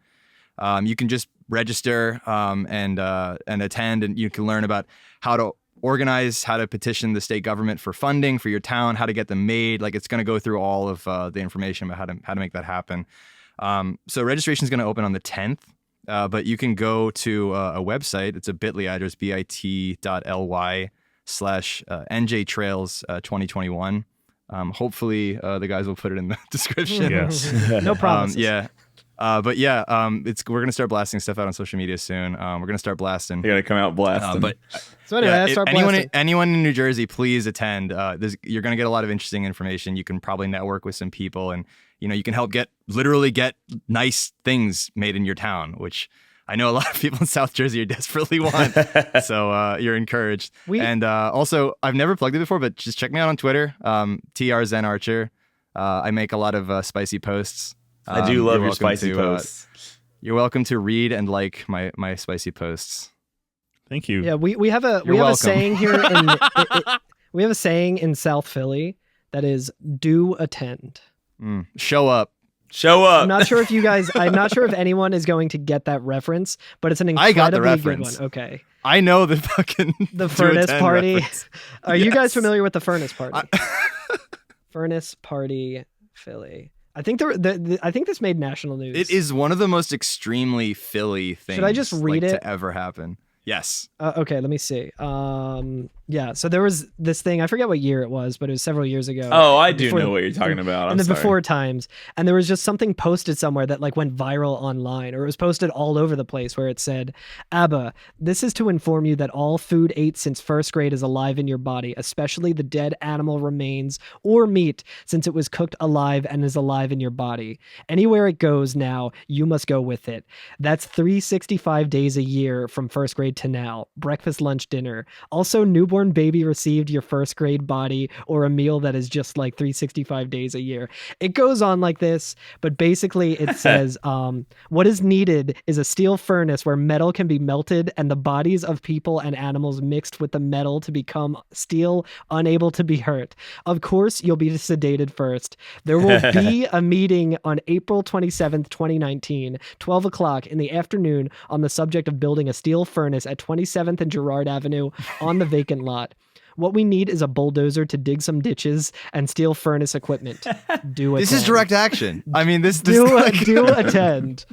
You can just register and attend, and you can learn about how to organize, how to petition the state government for funding for your town, how to get them made. Like it's going to go through all of the information about how to make that happen. So registration is going to open on the 10th, but you can go to a website. It's a bit.ly address, bit.ly/NJTrails 2021. Hopefully, the guys will put it in the description. Yes. No promises. Yeah. But yeah, we're gonna start blasting stuff out on social media soon. We're gonna start blasting. They're gonna come out blasting. But So anyway, I start blasting. anyone in New Jersey, please attend. You're gonna get a lot of interesting information. You can probably network with some people, and you can help literally get nice things made in your town, which I know a lot of people in South Jersey desperately want. So you're encouraged. And also, I've never plugged it before, but just check me out on Twitter, TR Zen Archer. I make a lot of spicy posts. I do love your spicy posts. You're welcome to read and like my spicy posts. Thank you. Yeah, we have a saying here we have a saying in South Philly that is do attend. Show up. I'm not sure if anyone is going to get that reference, but it's an I got the incredibly good reference. one. Okay. I know the fucking The furnace party. reference. Are you guys familiar with the furnace party? Furnace party Philly. I think I think this made national news. It is one of the most extremely Philly things. Should I just read it to ever happen? Yes. Okay, let me see. Yeah, so there was this thing, I forget what year it was, but it was several years ago. Oh, I do know what you're talking about. In the before times. And there was just something posted somewhere that went viral online, or it was posted all over the place, where it said, "Abba, this is to inform you that all food ate since first grade is alive in your body, especially the dead animal remains or meat, since it was cooked alive and is alive in your body. Anywhere it goes now, you must go with it. That's 365 days a year from first grade to now. Breakfast, lunch, dinner. Also, newborn baby received your first grade body or a meal that is just 365 days a year." It goes on like this, but basically it says, what is needed is a steel furnace where metal can be melted and the bodies of people and animals mixed with the metal to become steel, unable to be hurt. Of course, you'll be sedated first. There will be a meeting on April 27th, 2019, 12 o'clock in the afternoon on the subject of building a steel furnace at 27th and Girard Avenue on the vacant lot. What we need is a bulldozer to dig some ditches and steal furnace equipment. Do attend. This is direct action. I mean, this do attend.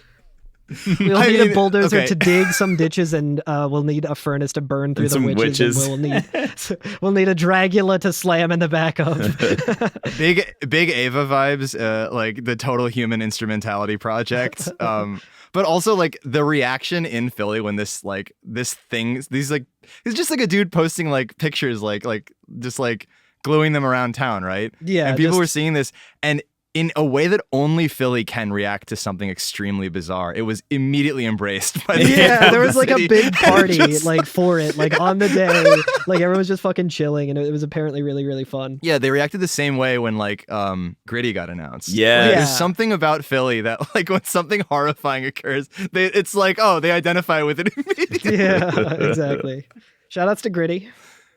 We'll need a bulldozer to dig some ditches, and we'll need a furnace to burn through the witches. And we'll need a Dragula to slam in the back of. big Ava vibes, like the Total Human Instrumentality Project. But also the reaction in Philly when this thing, it's just a dude posting pictures, just gluing them around town, right? Yeah. And people were seeing this, and in a way that only Philly can react to something extremely bizarre, it was immediately embraced by the there was city. a big party for it, on the day, everyone was just fucking chilling, and it was apparently really, really fun. Yeah, they reacted the same way when Gritty got announced. Yeah. There's something about Philly that when something horrifying occurs, it's they identify with it immediately. Yeah, exactly. Shout outs to Gritty.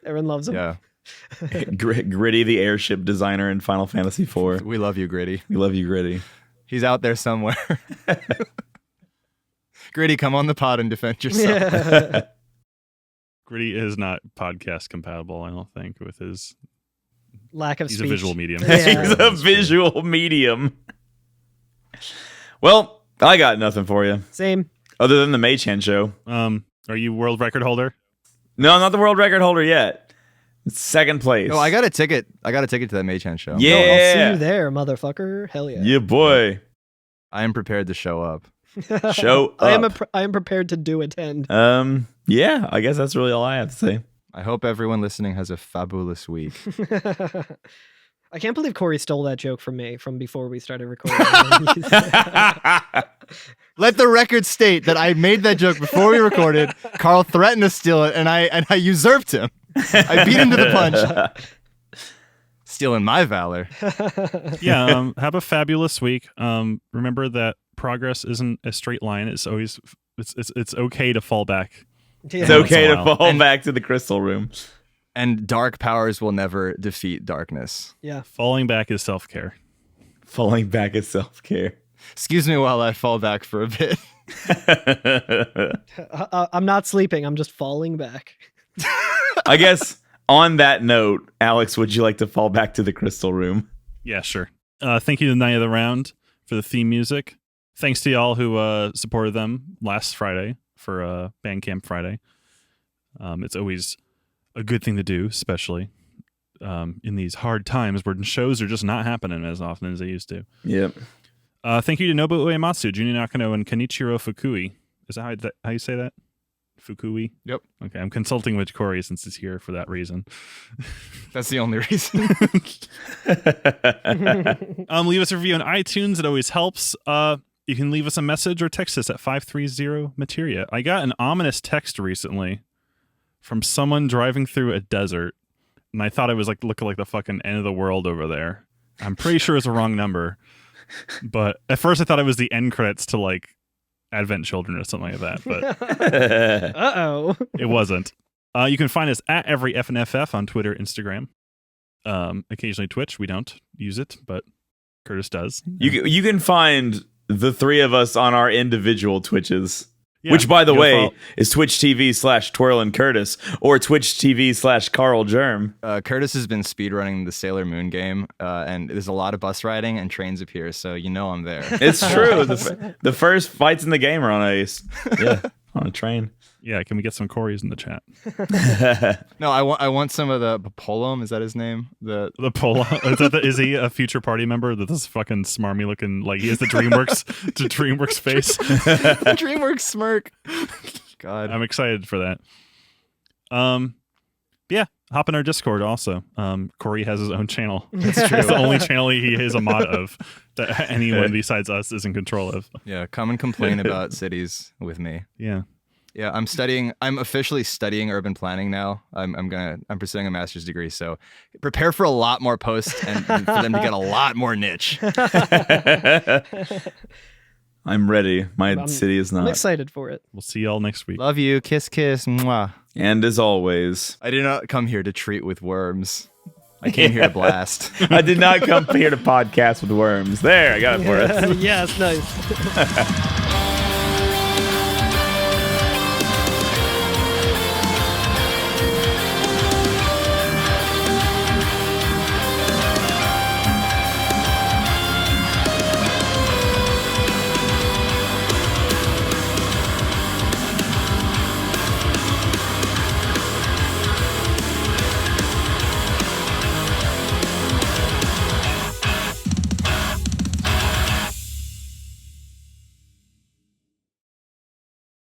Everyone loves him. Yeah. Gritty, the airship designer in Final Fantasy IV. We love you, Gritty. We love you, Gritty. He's out there somewhere. Gritty, come on the pod and defend yourself. Yeah. Gritty is not podcast compatible, I don't think, with his lack of He's speech. a visual medium. Yeah. He's a visual medium. Well, I got nothing for you. Same. Other than the Mei-chan show. Are you world record holder? No, not the world record holder yet. It's second place. No, I got a ticket. I got a ticket to that Mei-chan show. Yeah. No, I'll see you there, motherfucker. Hell yeah. Yeah, boy. I am prepared to show up. Show up. I am prepared to do attend. Yeah, I guess that's really all I have to say. I hope everyone listening has a fabulous week. I can't believe Corey stole that joke from me from before we started recording. Let the record state that I made that joke before we recorded. Carl threatened to steal it, and I usurped him. I beat him to the punch. Stealing my valor. Yeah, have a fabulous week. Remember that progress isn't a straight line. It's always it's okay to fall back. Yeah. It's okay to Once in a fall back to the crystal room. And dark powers will never defeat darkness. Yeah. Falling back is self-care. Falling back is self-care. Excuse me while I fall back for a bit. I'm not sleeping. I'm just falling back. I guess on that note, Alex, would you like to fall back to the crystal room? Yeah, sure. Thank you to Night of the Round for the theme music. Thanks to y'all who supported them last Friday for Bandcamp Friday. It's always a good thing to do, especially in these hard times where shows are just not happening as often as they used to. Yep. Thank you to Nobu Uematsu, Junya Nakano, and Kenichiro Fukui. Is that how you say that? Fukui? Yep. Okay, I'm consulting with Corey since he's here for that reason. That's the only reason. Leave us a review on iTunes. It always helps. You can leave us a message or text us at 530-MATERIA. I got an ominous text recently from someone driving through a desert, and I thought it was looking like the fucking end of the world over there. I'm pretty sure it's a wrong number, but at first I thought it was the end credits to Advent Children or something like that, but Uh-oh. it wasn't. You can find us at every FNFF on Twitter, Instagram, occasionally Twitch. We don't use it, but Curtis does. You can find the three of us on our individual Twitches. Yeah, which, by the way, follow- is Twitch TV/Twirl and Curtis or Twitch TV/Carl Germ. Curtis has been speedrunning the Sailor Moon game, and there's a lot of bus riding and trains appear, so I'm there. It's true. The first fights in the game are on on a train. Yeah, can we get some Corey's in the chat? No, I want some of the Polum. Is that his name? The Polo. Is he a future party member? That this fucking smarmy looking, he has the DreamWorks face. The DreamWorks smirk. God, I'm excited for that. Yeah, hop in our Discord also. Corey has his own channel. That's true. It's the only channel he is a mod of that anyone besides us is in control of. Yeah, come and complain about cities with me. Yeah. Yeah, I'm officially studying urban planning now. I'm pursuing a master's degree, so prepare for a lot more posts and for them to get a lot more niche. I'm ready. My city is not. I'm excited for it. We'll see y'all next week. Love you. Kiss, kiss. Mwah. And as always, I did not come here to treat with worms. I came here to blast. I did not come here to podcast with worms. There, I got it for us. Yes, nice.